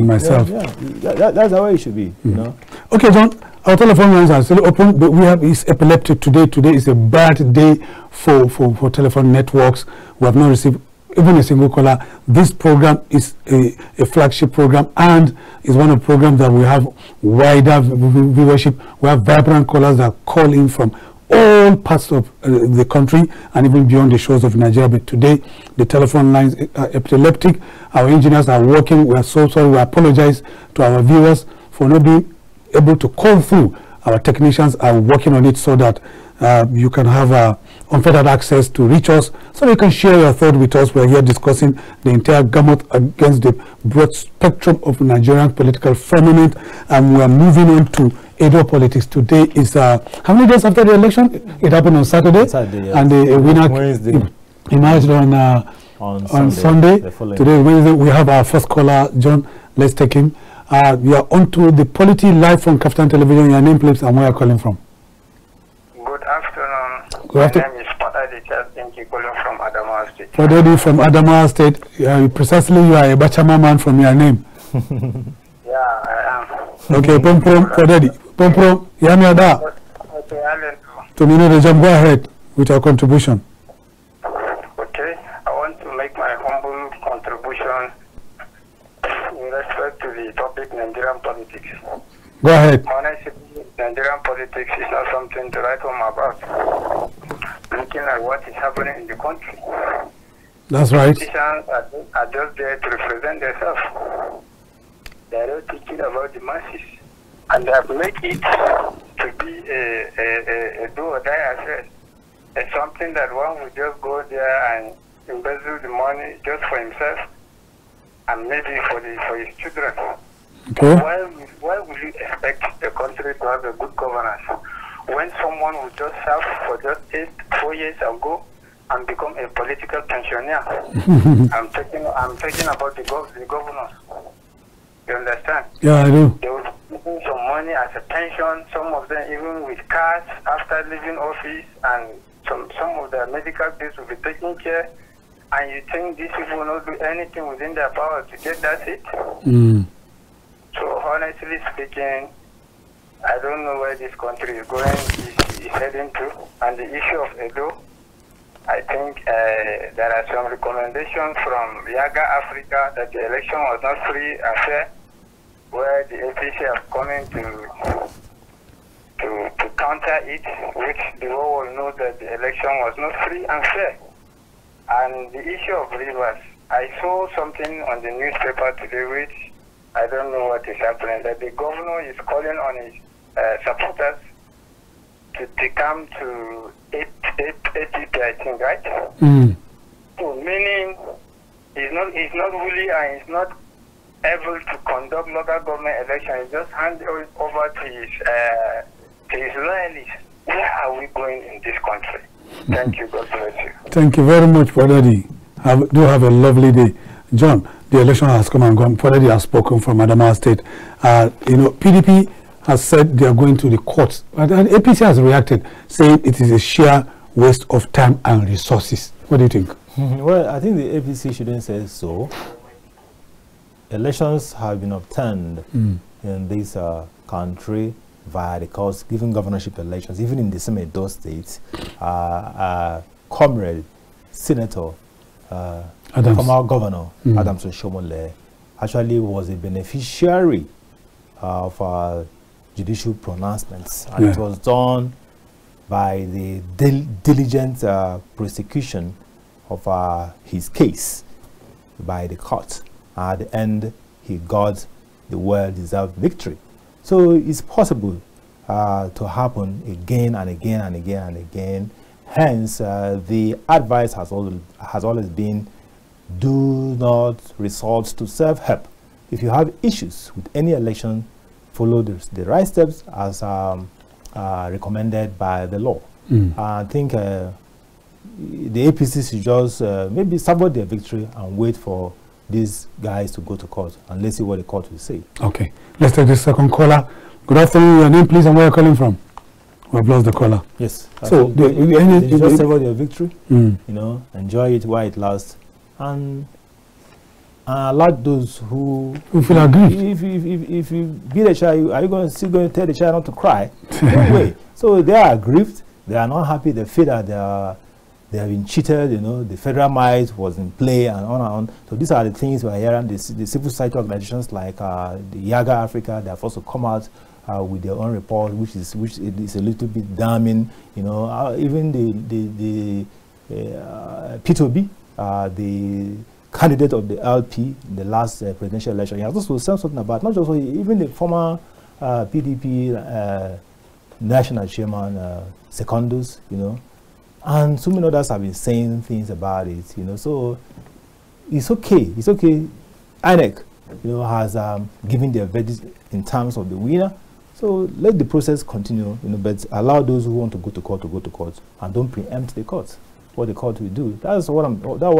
myself. That's the way it should be. You know. Okay, John. Our telephone lines are still open, but we have is epileptic today. Today is a bad day for telephone networks. We have not received even a single caller. This program is a flagship program and is one of the programs that we have wider viewership. We have vibrant callers that call in from all parts of the country and even beyond the shores of Nigeria. But today, the telephone lines are epileptic. Our engineers are working. We are so sorry. We apologize to our viewers for not being able to call through. Our technicians are working on it so that you can have unfettered access to reach us, so you can share your thought with us. We're here discussing the entire gamut against the broad spectrum of Nigerian political firmament, and we are moving on to Edo politics. Today is how many days after the election? It happened on Saturday, yes. And the winner emerged on Sunday. Today, Wednesday, we have our first caller, John. Let's take him. We are on to the Polity live from KAFTAN television. Your name, please, and where are you calling from? Good afternoon. My name is Polity, calling from Adamawa State. Polity from Adamawa State. Precisely, you are a Bachama man from your name. Yeah, I am. Okay, Pomprom, Polity. Pomprom, Yamiada. Okay, Alan. 2 minutes, go ahead with your contribution. Okay, I want to make my humble contribution in respect to the topic Nigerian politics. Go ahead. Honestly, Nigerian politics is not something to write home about. Looking at what is happening in the country. That's right. Politicians are just there to represent themselves. They are not thinking about the masses. And they have made it to be a do or die affair. It's something that one would just go there and embezzle the money just for himself and maybe for his children. Okay. Why would you expect the country to have a good governance when someone who just served for just 4 years ago and become a political pensioner? I'm talking about the governors. You understand? Yeah, I do. They will give some money as a pension. Some of them even with cars after leaving office, and some of their medical bills will be taken care. And you think these people will not do anything within their power to get that seat? So honestly speaking, I don't know where this country is going, is heading to. And the issue of Edo, I think there are some recommendations from Yaga Africa that the election was not free and fair, where the APC have come in to counter it, which the world will know that the election was not free and fair. And the issue of rivers, I saw something on the newspaper today which I don't know what is happening, that the governor is calling on his supporters to come to 80, I think, right? So meaning he's not really and he's not able to conduct local government elections. He just hand it over to his loyalists. Where are we going in this country? Thank you. God bless you. Thank you very much, Polity. Do have a lovely day. John, the election has come and gone. Polity has spoken from Adamawa State. PDP has said they are going to the courts. And APC has reacted, saying it is a sheer waste of time and resources. What do you think? Well, I think the APC shouldn't say so. Elections have been obtained in this country via the courts, given governorship elections, even in the same Edo State. Comrade, Senator, former Governor Adams Oshomole actually was a beneficiary of judicial pronouncements, and it was done by the diligent prosecution of his case by the court. At the end, he got the well-deserved victory. So it's possible to happen again and again and again and again. Hence, the advice has always been, do not resort to self-help. If you have issues with any election, follow the right steps as recommended by the law. I think the APC should just maybe support their victory and wait for these guys to go to court, and let's see what the court will say. Okay, let's take this second caller. Good afternoon, your name please and where you're calling from. We've lost the caller. Yes. So they just support their victory, you know, enjoy it while it lasts, and allow those who feel aggrieved. If you beat a child, are you still going to tell the child not to cry? No way. So they are aggrieved. They are not happy. They feel that they have been cheated. You know, the federal might was in play and on and on. So these are the things we are hearing. The civil society organizations like the Yaga Africa, they have also come out with their own report, which is a little bit damning. You know, even the P2B, the candidate of the LP in the last presidential election, he has also said something about not just even the former PDP national chairman Secondus, you know, and so many others have been saying things about it, you know. So it's okay. It's okay. INEC, you know, has given their verdict in terms of the winner. So let the process continue, you know, but allow those who want to go to court, and don't preempt the court. What the court will do. That's what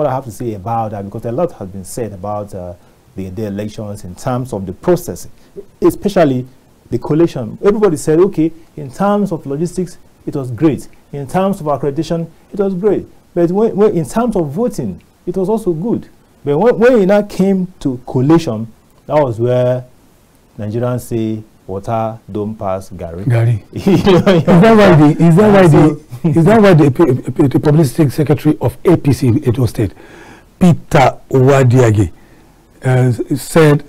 I have to say about that, because a lot has been said about the elections in terms of the process, especially the collation. Everybody said, okay, in terms of logistics, it was great. In terms of accreditation, it was great. But when in terms of voting, it was also good. But when it now came to collation, that was where Nigerians say, water don't pass Gary. Is that why the publicity secretary of APC in Edo State, Peter Owadiage, said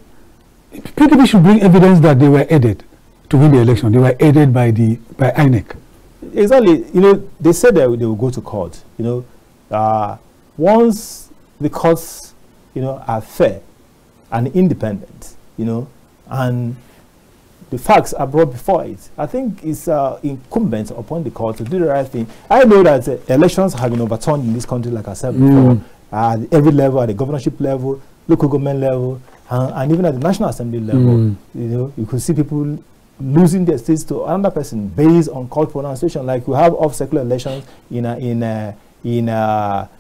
PDP should bring evidence that they were aided to win the election? They were aided by INEC. Exactly. You know, they said that they will go to court. You know, once the courts, you know, are fair and independent, you know, and the facts are brought before it, I think it's incumbent upon the court to do the right thing. I know that elections have been overturned in this country, like I said before, at every level, at the governorship level, local government level, and even at the National Assembly level. You know, you could see people losing their states to another person based on court pronunciation. Like we have off-circular elections in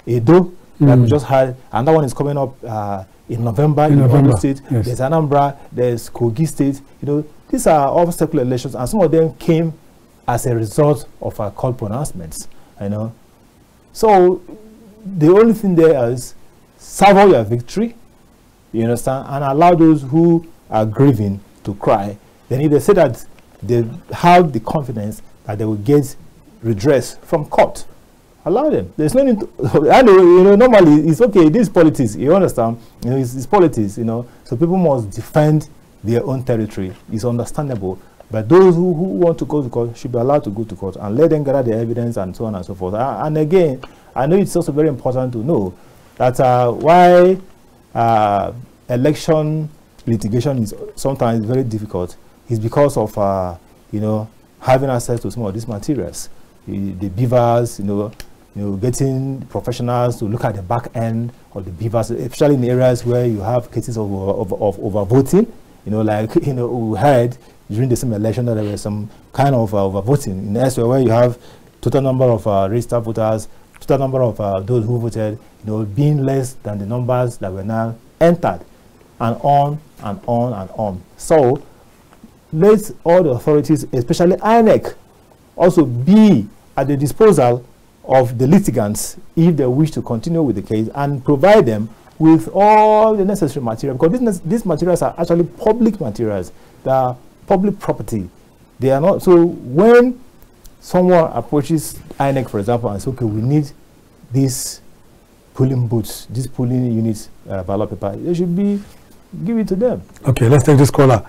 Edo, like we just had. Another one is coming up in November in Ondo State. Yes. There's Anambra, there's Kogi State. You know, these are off-circular elections, and some of them came as a result of our court pronouncements. You know, so the only thing there is savour your victory. You understand, and allow those who are grieving to cry. Then if they say that they have the confidence that they will get redress from court, allow them. There's no need to, I know, you know, normally it's okay, this is politics, you understand? You know, it's politics, you know, so people must defend their own territory. It's understandable. But those who want to go to court should be allowed to go to court and let them gather the evidence and so on and so forth. And again, I know it's also very important to know that why election litigation is sometimes very difficult is because of you know, having access to some of these materials, the beavers, you know, getting professionals to look at the back end of the beavers, especially in areas where you have cases of overvoting. You know, like, you know, we heard during the same election that there was some kind of overvoting in elsewhere where you have total number of registered voters, total number of those who voted, you know, being less than the numbers that were now entered, and on and on and on. So let all the authorities, especially INEC, also be at the disposal of the litigants if they wish to continue with the case, and provide them with all the necessary material, because these materials are actually public materials. They are public property. They are not. So when someone approaches INEC, for example, and says, okay, we need these polling booths, these polling units, ballot paper, they should be give it to them. Okay, let's take this caller.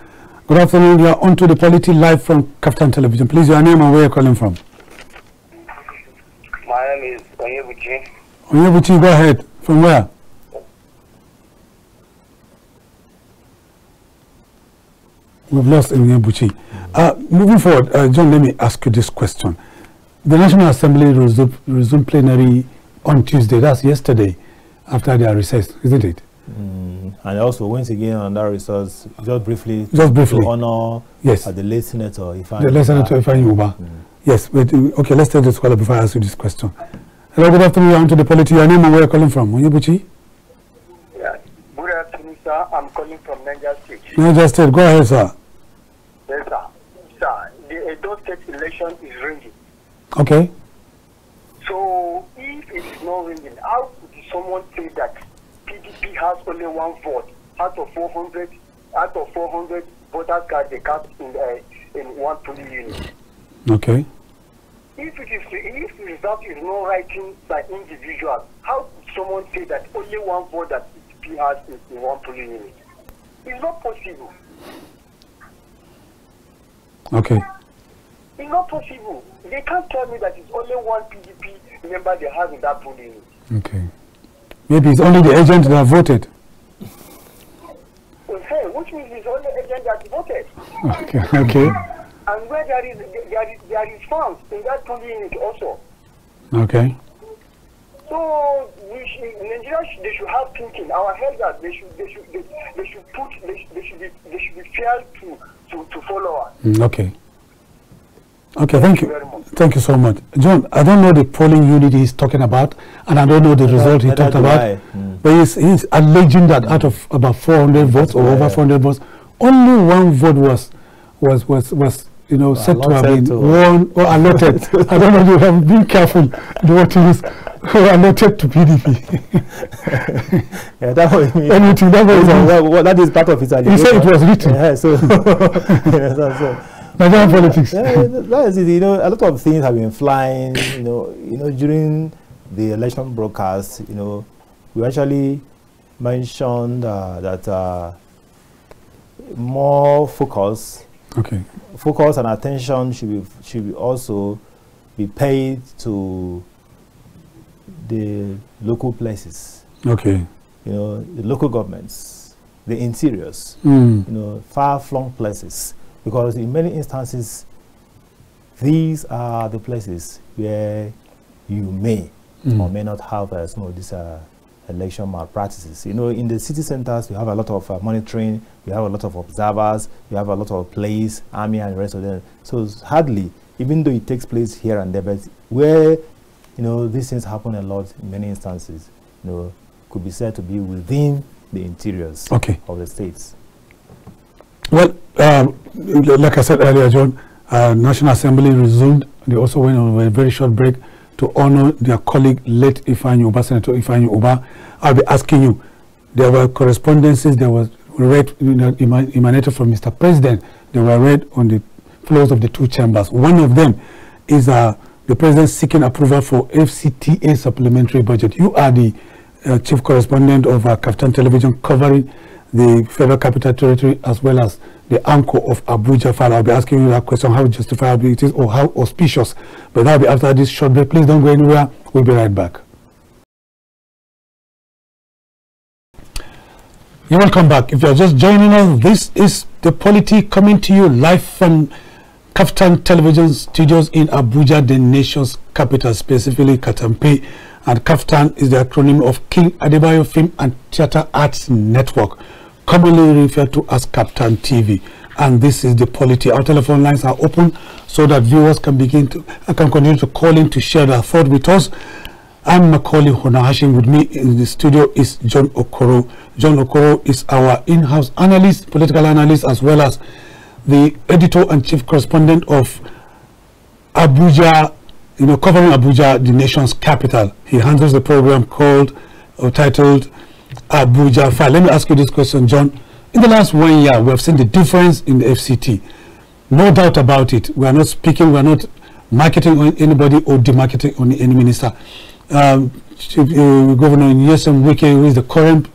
Good afternoon. You are on to the Polity live from KAFTAN Television. Please, your name and where you're calling from. My name is Onyebuchi. Onyebuchi, go ahead. From where? We've lost Onyebuchi. Moving forward, John, let me ask you this question. The National Assembly resumed plenary on Tuesday. That's yesterday, after their recess, isn't it? And also, once again, on that resource, just briefly, to honor the late Senator Ifeanyi. The late Senator Ifeanyi Uba. Yes, but okay, let's take this caller before I ask you this question. Hello, good afternoon. You're on to the Polity. Your name and where you're calling from? Onyebuchi? Yeah, good afternoon, sir. I'm calling from Niger State. Niger State, go ahead, sir. Yes, sir. Sir, the Edo State election is ringing. Okay. So, if it is not ringing, how could someone say that PDP has only one vote out of 400 voters card they cast in one polling unit. Okay. If the result is not writing by individuals, how could someone say that only one vote that PDP has in one polling unit? It's not possible. Okay. It's not possible. They can't tell me that it's only one PDP member they have in that polling unit. Okay. Maybe it's only the agent that voted. Okay, which means it's only the agent that voted. Okay. Okay. And where there is funds in that polling unit also. Okay. So Nigeria they should have thinking. Our elders they should be fair to follow us. Okay. Okay, thank you. Thank you so much. John, I don't know the polling unit he's talking about, and I don't know the result he talked about. But he's alleging that out of about 400 votes or over 400 votes, only one vote was said to have been won or allotted. I don't know, you have been careful the what it is allotted to PDP. Yeah, that was anything that is part of his allegation. He said it was written. Yeah, so Nigerian politics. That is it. You know, a lot of things have been flying. You know, during the election broadcast, we actually mentioned that more focus and attention should also be paid to the local places. Okay. The local governments, the interiors, far-flung places. Because in many instances, these are the places where you may or may not have some of these election malpractices. In the city centers, we have a lot of monitoring, we have a lot of observers, we have a lot of police, army, and the rest of them. So it's hardly, even though it takes place here and there, but where these things happen a lot in many instances, could be said to be within the interiors of the states. Well, like I said earlier, John, National Assembly resumed. They also went on a very short break to honor their colleague, late Senator Ifeanyi Uba. I'll be asking you, there were correspondences that were read, emanated from Mr. President. They were read on the floors of the two chambers. One of them is the President seeking approval for FCTA supplementary budget. You are the chief correspondent of KAFTAN Television covering the Federal Capital Territory as well as the anchor of Abuja file. I'll be asking you that question, how justifiable it is or how auspicious. But that'll be after this short break. Please don't go anywhere. We'll be right back. You're welcome back. If you're just joining us, this is the Polity coming to you live from KAFTAN Television studios in Abuja, the nation's capital, specifically Katampe. And KAFTAN is the acronym of King Adebayo Film and Theatre Arts Network, commonly referred to as KAFTANTV. And this is the Polity. Our telephone lines are open so that viewers can continue to call in to share their thought with us. I'm Macualey Hunohashi. With me in the studio is John Okoro. John Okoro is our in-house analyst, political analyst, as well as the editor and chief correspondent of Abuja, covering Abuja, the nation's capital. He handles the program titled Abuja File. Let me ask you this question, John. In the last 1 year, we have seen the difference in the FCT. No doubt about it. We are not speaking, we are not marketing on anybody or demarketing on any minister. Governor Nyesom Wike, who is the current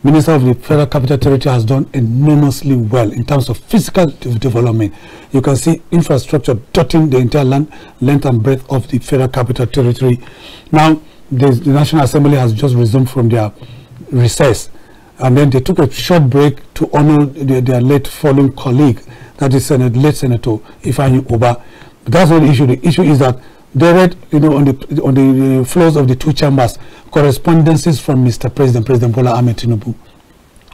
Minister of the Federal Capital Territory, has done enormously well in terms of physical development. You can see infrastructure dotting the entire length and breadth of the Federal Capital Territory. Now, the National Assembly has just resumed from their recess, and then they took a short break to honor their late fallen colleague, that is late Senator Ifeanyi Uba. But that's not the issue. The issue is that they read, on the floors of the two chambers, correspondences from Mr. President, President Bola Ahmed Tinubu.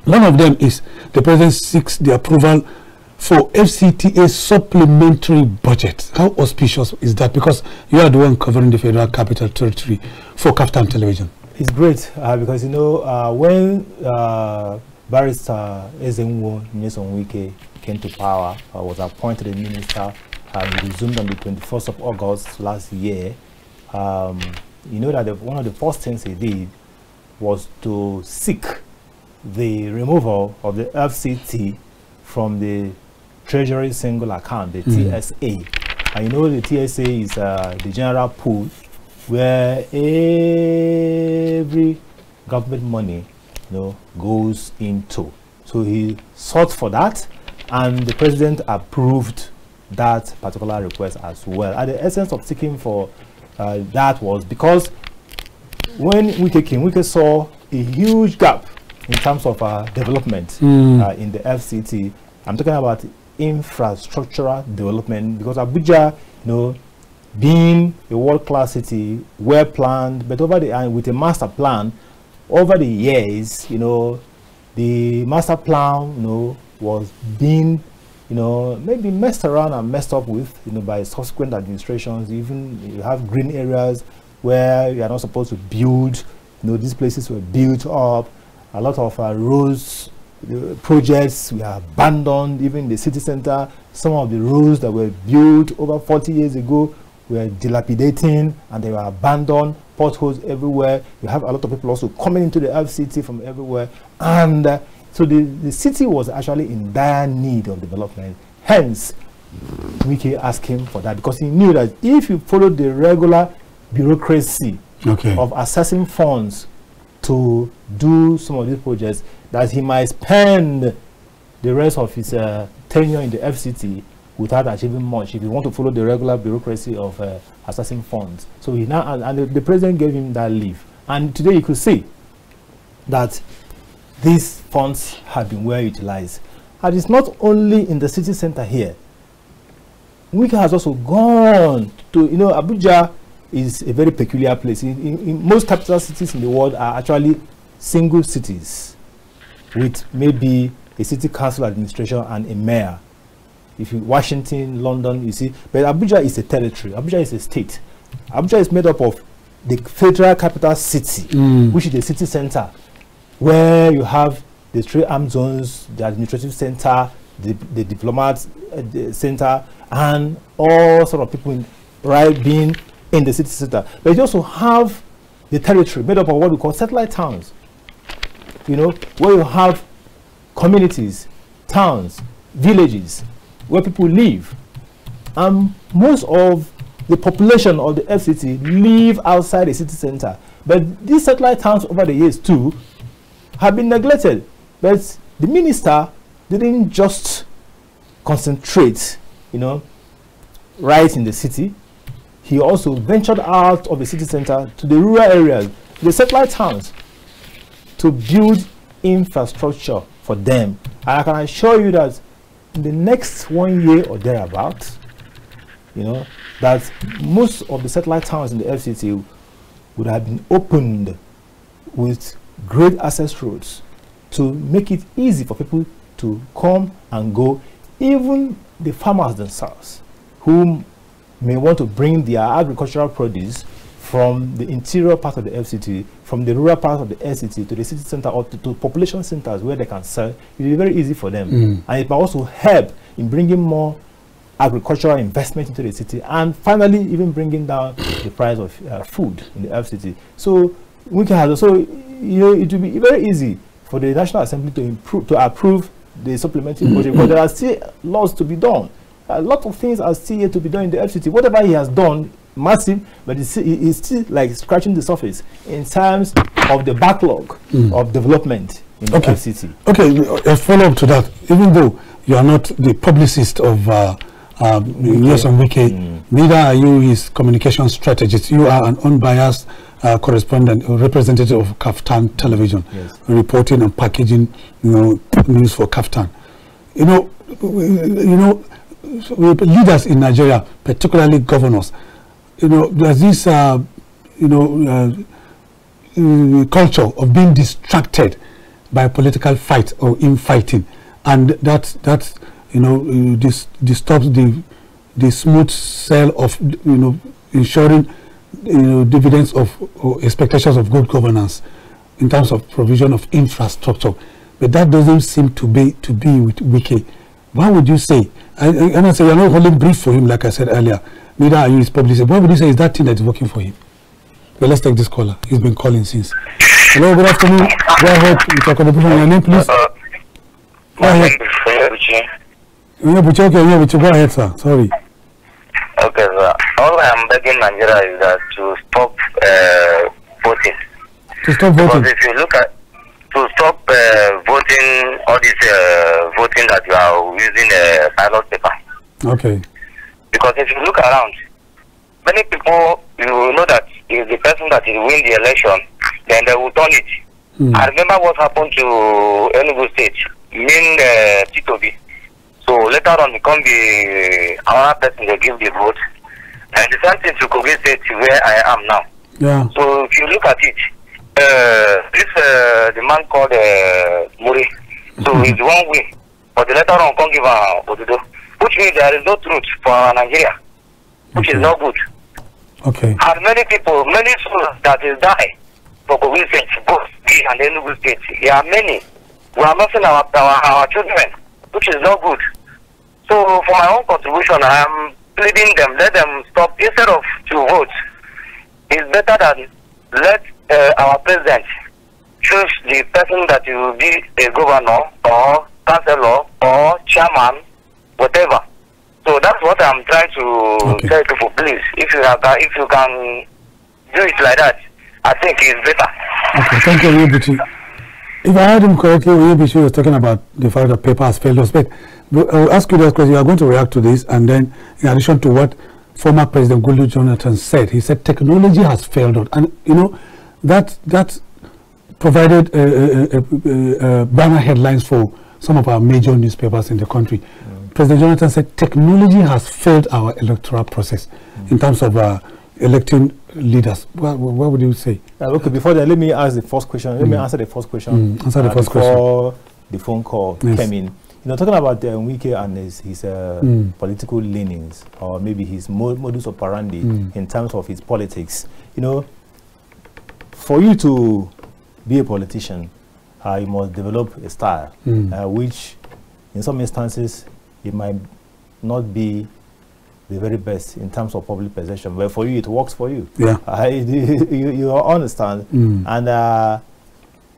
One of them is the President seeks the approval for FCTA supplementary budget. How auspicious is that? Because you are the one covering the Federal Capital Territory for KAFTAN Television. It's great because when Barrister Ezenwo Nyesom Wike came to power, was appointed a minister and resumed on the 21st of August last year. That one of the first things he did was to seek the removal of the FCT from the Treasury Single Account, the TSA. And you know the TSA is the general pool where every government money, goes into. So he sought for that, and the president approved that particular request as well. And the essence of seeking for that was because when Wike came, Wike saw a huge gap in terms of development in the FCT. I'm talking about infrastructural development, because Abuja, being a world-class city, well planned, but over the with a master plan, over the years, the master plan, was being, maybe messed around and messed up with, by subsequent administrations. Even you have green areas where you are not supposed to build. These places were built up. A lot of roads projects were abandoned. Even the city center, some of the roads that were built over 40 years ago were dilapidating and they were abandoned. Potholes everywhere. You have a lot of people also coming into the FCT from everywhere, and so the city was actually in dire need of development. Hence, Wike asked him for that, because he knew that if you follow the regular bureaucracy of assessing funds to do some of these projects, that he might spend the rest of his tenure in the FCT without achieving much if you want to follow the regular bureaucracy of assessing funds. So he now, and the president gave him that leave. And today you could see that these funds have been well utilized. And it's not only in the city center here. Wike has also gone to, Abuja is a very peculiar place. In most capital cities in the world are actually single cities with maybe a city council administration and a mayor. If you Washington, London, you see, but Abuja is a territory. Abuja is a state. Abuja is made up of the federal capital city, which is the city center, where you have the 3 armed zones, the administrative center, the diplomat center, and all sort of people being in the city center. But you also have the territory made up of what we call satellite towns, where you have communities, towns, villages, where people live. And most of the population of the FCT live outside the city center. But these satellite towns over the years too have been neglected. But the minister didn't just concentrate, right in the city. He also ventured out of the city center to the rural areas, the satellite towns, to build infrastructure for them. And I can assure you that in the next 1 year or thereabouts, that most of the satellite towns in the FCT would have been opened with great access roads to make it easy for people to come and go. Even the farmers themselves, who may want to bring their agricultural produce from the interior part of the FCT, from the rural part of the FCT to the city center or to population centers where they can sell, it will be very easy for them. And it might also help in bringing more agricultural investment into the city, and finally even bringing down the price of food in the FCT. So we can also, it will be very easy for the National Assembly to approve the supplementary budget, but there are still laws to be done. A lot of things are still yet to be done in the FCT. Whatever he has done, massive, but it's still like scratching the surface in terms of the backlog of development in the FCT. Okay, a follow-up to that. Even though you are not the publicist of Wike, neither are you his communication strategist. You are an unbiased correspondent, representative of KAFTAN television, reporting and packaging, news for KAFTAN. Leaders in Nigeria, particularly governors, there's this culture of being distracted by political fight or infighting, and that this disturbs the smooth sail of ensuring dividends of or expectations of good governance in terms of provision of infrastructure. But that doesn't seem to be with Wike. What would you say? And I say you're not holding brief for him, like I said earlier. Neither are you his publicist. What would you say is that thing that is working for him? Well, let's take this caller. He's been calling since. Hello, good afternoon. Go ahead with your contribution. Your name, please. Go ahead. Go ahead, sir. Sorry. Okay, sir. All I am begging Nigeria is that to stop voting. To stop voting? Because if you look at, to stop voting, all this voting that you are using a ballot paper. Okay. Because if you look around, many people, you know that if the person that will win the election, then they will turn it. I remember what happened to Enugu State, mean Tinubu. So later on, he come the another person they give the vote, and the same thing to Kogi State where I am now. Yeah. So if you look at it, the man called Muri, so he's one way, but the later on can't give Odudo, which means there is no truth for Nigeria, which is not good. Okay. And many people, many souls that will die for Kogi State, both and Enugu State. There are many. We are missing our children, which is not good. So for my own contribution, I am pleading them, let them stop. Instead of to vote, it's better than let our president choose the person that will be a governor or councillor or chairman, whatever. So that's what I'm trying to tell people. Please, if you can do it like that, I think it's better. Okay, thank you, Uyebuchi. If I heard him correctly, Uyebuchi was talking about the fact that paper has failed us. But I'll ask you this question. You are going to react to this, and then in addition to what former President Goodluck Jonathan said, he said technology has failed us, and you know that provided banner headlines for some of our major newspapers in the country. President Jonathan said technology has failed our electoral process in terms of electing leaders. What would you say? Okay, before that, let me ask the first question. Let me answer the first question. Answer the first question. Before the phone call came in. You know, talking about Wike and his political leanings, or maybe his modus operandi in terms of his politics. You know, for you to be a politician, you must develop a style, which in some instances, it might not be the very best in terms of public perception, but for you, it works for you. Yeah. You understand? And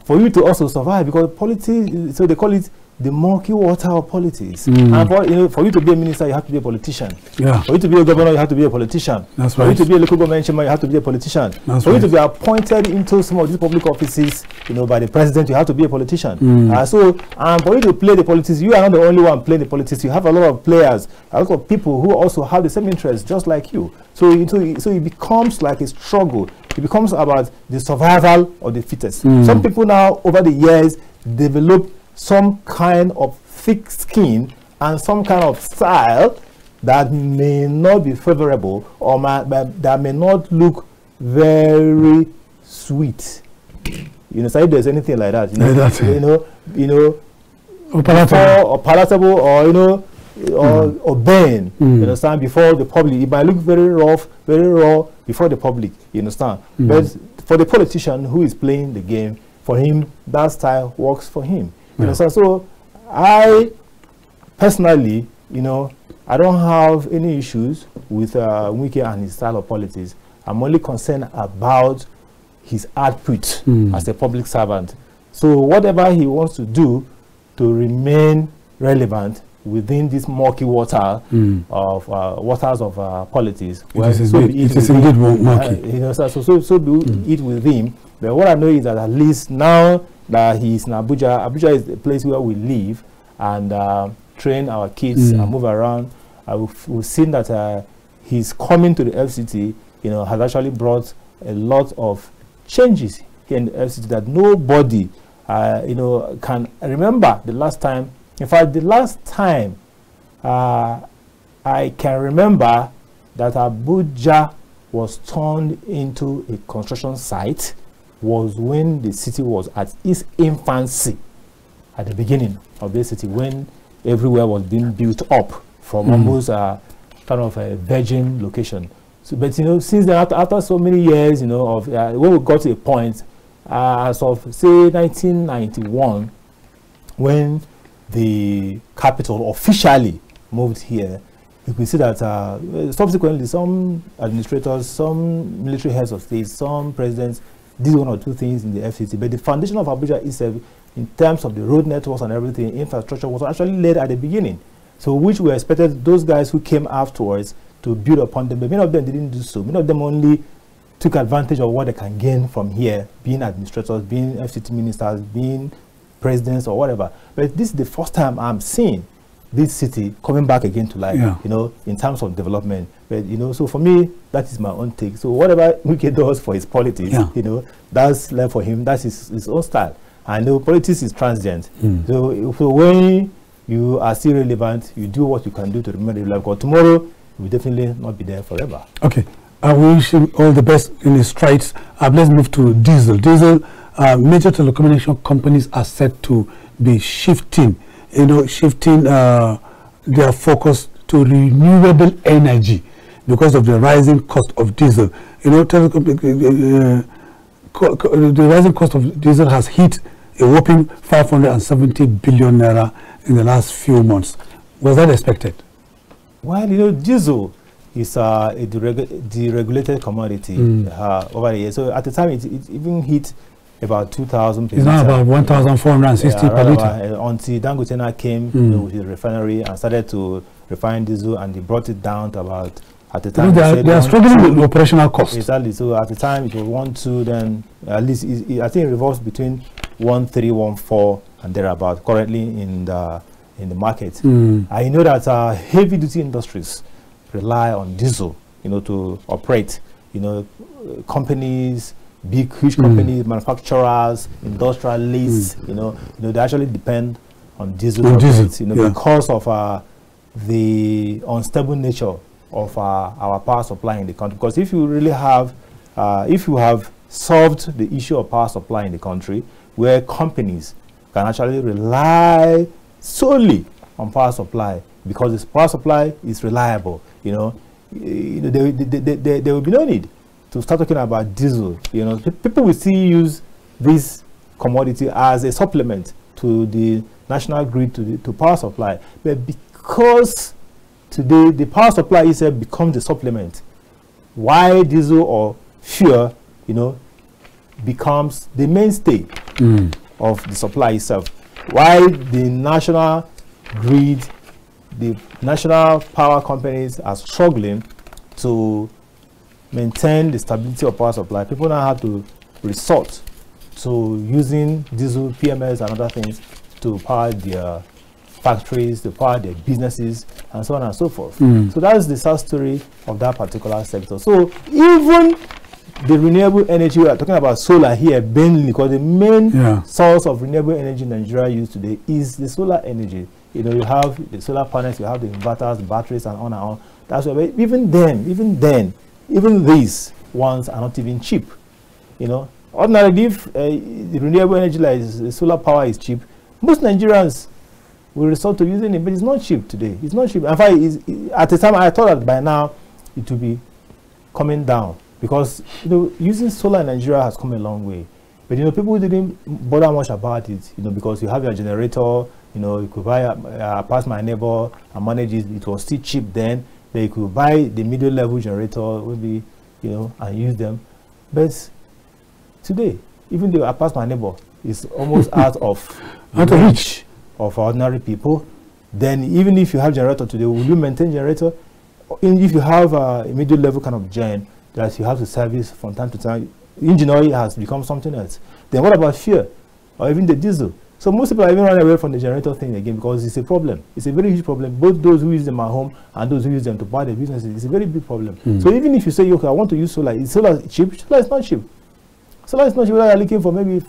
for you to also survive, because politics, so they call it the murky water of politics. And for you to be a minister, you have to be a politician. Yeah. For you to be a governor, you have to be a politician. That's right. For you to be a local government chairman, you have to be a politician. That's for you to be appointed into some of these public offices, you know, by the president, you have to be a politician. So for you to play the politics, you are not the only one playing the politics. You have a lot of players, a lot of people who also have the same interests, just like you. So it becomes like a struggle. It becomes about the survival of the fittest. Some people now, over the years, develop some kind of thick skin and some kind of style that may not be favorable, or that may not look very sweet. You know, so if there's anything like that, or palatable, or you know, or burn. You understand? Before the public, it might look very rough, very raw before the public. You understand? But for the politician who is playing the game, for him that style works for him. You know, so I personally, you know, I don't have any issues with Wike and his style of politics. I'm only concerned about his output as a public servant. So whatever he wants to do to remain relevant within this murky water of waters of politics, it is indeed murky. You know, so be it with him. But what I know is that at least now that he's in Abuja, Abuja is the place where we live and train our kids and move around. We've seen that he's coming to the FCT, you know, has actually brought a lot of changes here in the FCT that nobody, you know, can remember the last time. In fact, the last time I can remember that Abuja was turned into a construction site was when the city was at its infancy, at the beginning of the city, when everywhere was being built up from almost kind of a virgin location. So, but you know, since then, after so many years, you know, of when we got to a point, as of say 1991, when the capital officially moved here, you can see that subsequently some administrators, some military heads of state, some presidents did one or two things in the FCT, but the foundation of Abuja itself, in terms of the road networks and everything, infrastructure was actually laid at the beginning. So which we expected those guys who came afterwards to build upon them, but many of them didn't do so. Many of them only took advantage of what they can gain from here, being administrators, being FCT ministers, being presidents or whatever. But this is the first time I'm seeing this city coming back again to life, you know, in terms of development. But, you know, so for me, that is my own take. So whatever Wike does for his politics, you know, that's left for him. That's his own style. I know politics is transient. So when you are still relevant, you do what you can do to remain relevant. Because tomorrow, you will definitely not be there forever. Okay. I wish him all the best in his strides. Let's move to diesel. Diesel, major telecommunication companies are set to be shifting their focus to renewable energy because of the rising cost of diesel. You know, the rising cost of diesel has hit a whopping 570 billion naira in the last few months. Was that expected? Well, you know, diesel is a deregulated commodity over the years. So at the time, it even hit about 2,000 per liter. It's now about 1,460 per liter. Until Dangote came with his refinery and started to refine diesel, and they brought it down to about, at the time, they are struggling with operational costs. Exactly. So at the time, it was 1.2, then at least I think it revolves between 1.3, 1.4 and thereabout currently in the market. I know that heavy duty industries rely on diesel, you know, to operate. You know, companies, huge companies, manufacturers, industrialists, you know, they actually depend on diesel, you know, because of the unstable nature of our power supply in the country. Because if you really have, if you have solved the issue of power supply in the country, where companies can actually rely solely on power supply, because this power supply is reliable, you know, there will be no need to start talking about diesel. You know, people will still use this commodity as a supplement to the national grid, to power supply. But because today the power supply itself becomes the supplement, why diesel or fuel, you know, becomes the mainstay of the supply itself. Why the national grid, the national power companies are struggling to maintain the stability of power supply. People now have to resort to using diesel, PMS and other things to power their factories, to power their businesses, and so on and so forth. So that is the sad story of that particular sector. So even the renewable energy, we are talking about solar here mainly, because the main source of renewable energy in Nigeria used today is the solar energy. You know, you have the solar panels, you have the inverters, the batteries, and on and on. That's why even these ones are not even cheap. You know, ordinarily, if the renewable energy like the solar power is cheap, most Nigerians will resort to using it, but it's not cheap today. It's not cheap. In fact, at the time I thought that by now it will be coming down, because, you know, using solar in Nigeria has come a long way. But, you know, people didn't bother much about it, you know, because you have your generator, you know, you could buy pass my neighbor and manage it. It was still cheap then. Then you could buy the middle level generator, maybe, you know, and use them. But today, even though I pass my neighbor, it's almost out of reach of ordinary people. Then even if you have generator today, will you maintain generator? If you have a middle level kind of gen that you have to service from time to time, engine oil has become something else. Then what about fuel or even the diesel? So most people are even running away from the generator thing again, because it's a problem. It's a very huge problem. Both those who use them at home and those who use them to buy their businesses, it's a very big problem. So even if you say, okay, I want to use solar, is solar cheap? Solar is not cheap. Solar is not cheap. Whether you're looking for maybe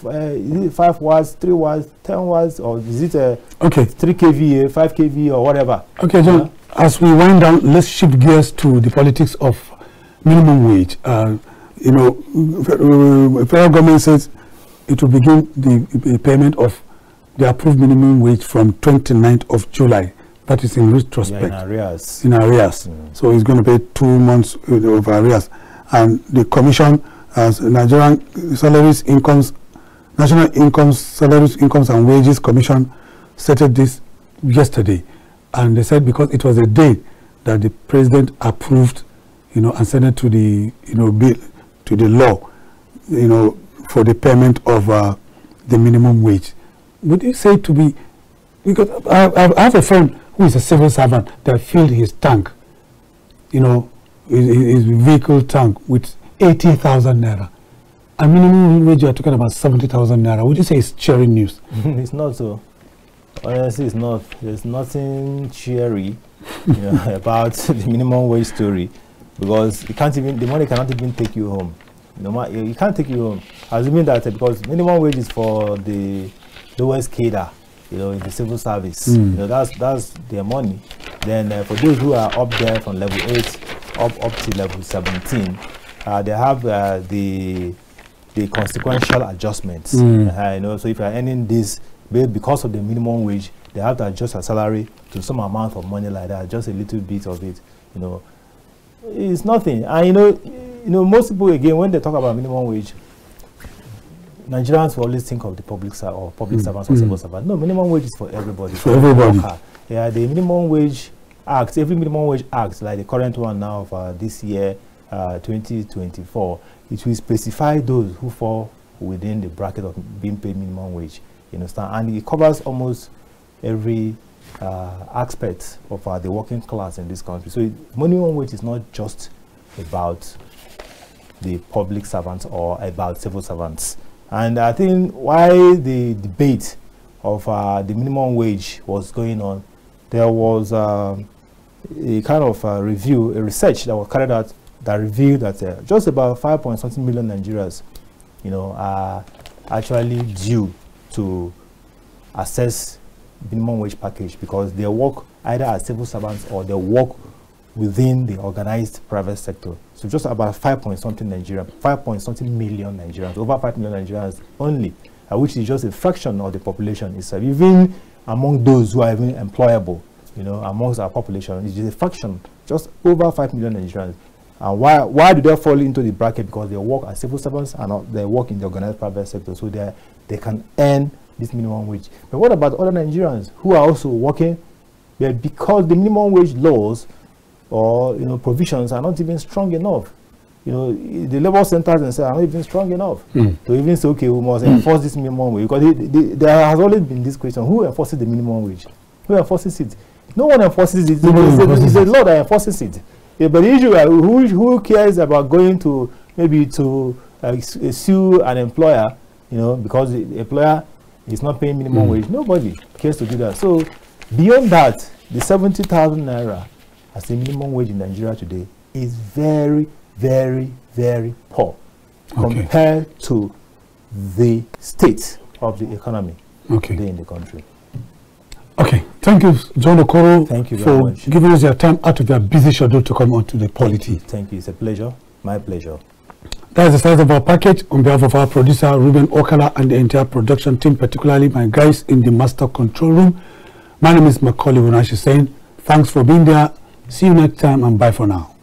5 watts, 3 watts, 10 watts, or is it 3 kVA, 5 kVA, or whatever. Okay, John, as we wind down, let's shift gears to the politics of minimum wage. You know, federal government says it will begin the payment of the approved minimum wage from 29th of July. That is in retrospect. In arrears. In arrears. So it's going to pay 2 months of arrears. And the commission, as Nigerian Salaries, Incomes, National Incomes, Salaries, Incomes and Wages Commission, stated this yesterday. And they said because it was a day that the president approved, you know, and sent it to the, you know, bill, to the law, you know, for the payment of the minimum wage. Would you say to be, because I have a friend who is a civil servant that filled his tank, you know, his vehicle tank with 80,000 naira. A minimum wage, you are talking about 70,000 naira. Would you say it's cheery news? It's not so. Honestly, it's not. There's nothing cheery, you know, about the minimum wage story, because you can't even, the money cannot even take you home. You can't take you home. Assuming that because minimum wage is for the lowest cadre, you know, in the civil service. You know, that's their money. Then for those who are up there from level 8 up to level 17, they have the consequential adjustments. You know, so if you are earning this because of the minimum wage, they have to adjust your salary to some amount of money like that, just a little bit of it. You know, it's nothing. And you know, most people, again, when they talk about minimum wage, Nigerians will always think of the public servants or civil servants. No, minimum wage is for everybody. For everybody. Yeah, the minimum wage act, every minimum wage act, like the current one now of this year, 2024, it will specify those who fall within the bracket of being paid minimum wage. You understand? And it covers almost every aspect of the working class in this country. So minimum wage is not just about the public servants or about civil servants. And I think why the debate of the minimum wage was going on, there was a kind of a research that was carried out that revealed that just about 5.something million Nigerians, you know, are actually due to assess minimum wage package because they work either as civil servants or they work within the organized private sector. So just about 5.something Nigerians, 5.something million Nigerians, over 5 million Nigerians only, which is just a fraction of the population itself. Even among those who are even employable, you know, amongst our population, it's just a fraction, just over 5 million Nigerians. And why do they fall into the bracket? Because they work as civil servants and they work in the organized private sector, so they can earn this minimum wage. But what about other Nigerians who are also working, but because the minimum wage laws or, you know, provisions are not even strong enough? You know, the labor centers themselves are not even strong enough to even say, okay, we must enforce this minimum wage. Because there has always been this question: who enforces the minimum wage? Who enforces it? No one enforces it. It's a law that enforces it. Yeah, but the issue is who cares about going to maybe to sue an employer, you know, because the employer is not paying minimum wage? Nobody cares to do that. So beyond that, the 70,000 naira as the minimum wage in Nigeria today is very, very, very poor compared to the state of the economy today in the country. Okay, thank you, John Okoro. Thank you very much for giving us your time out of your busy schedule to come on to the Polity. Thank you. It's a pleasure. My pleasure. That's the size of our package. On behalf of our producer, Ruben Okala, and the entire production team, particularly my guys in the master control room, my name is Macualey, saying thanks for being there. See you next time, and bye for now.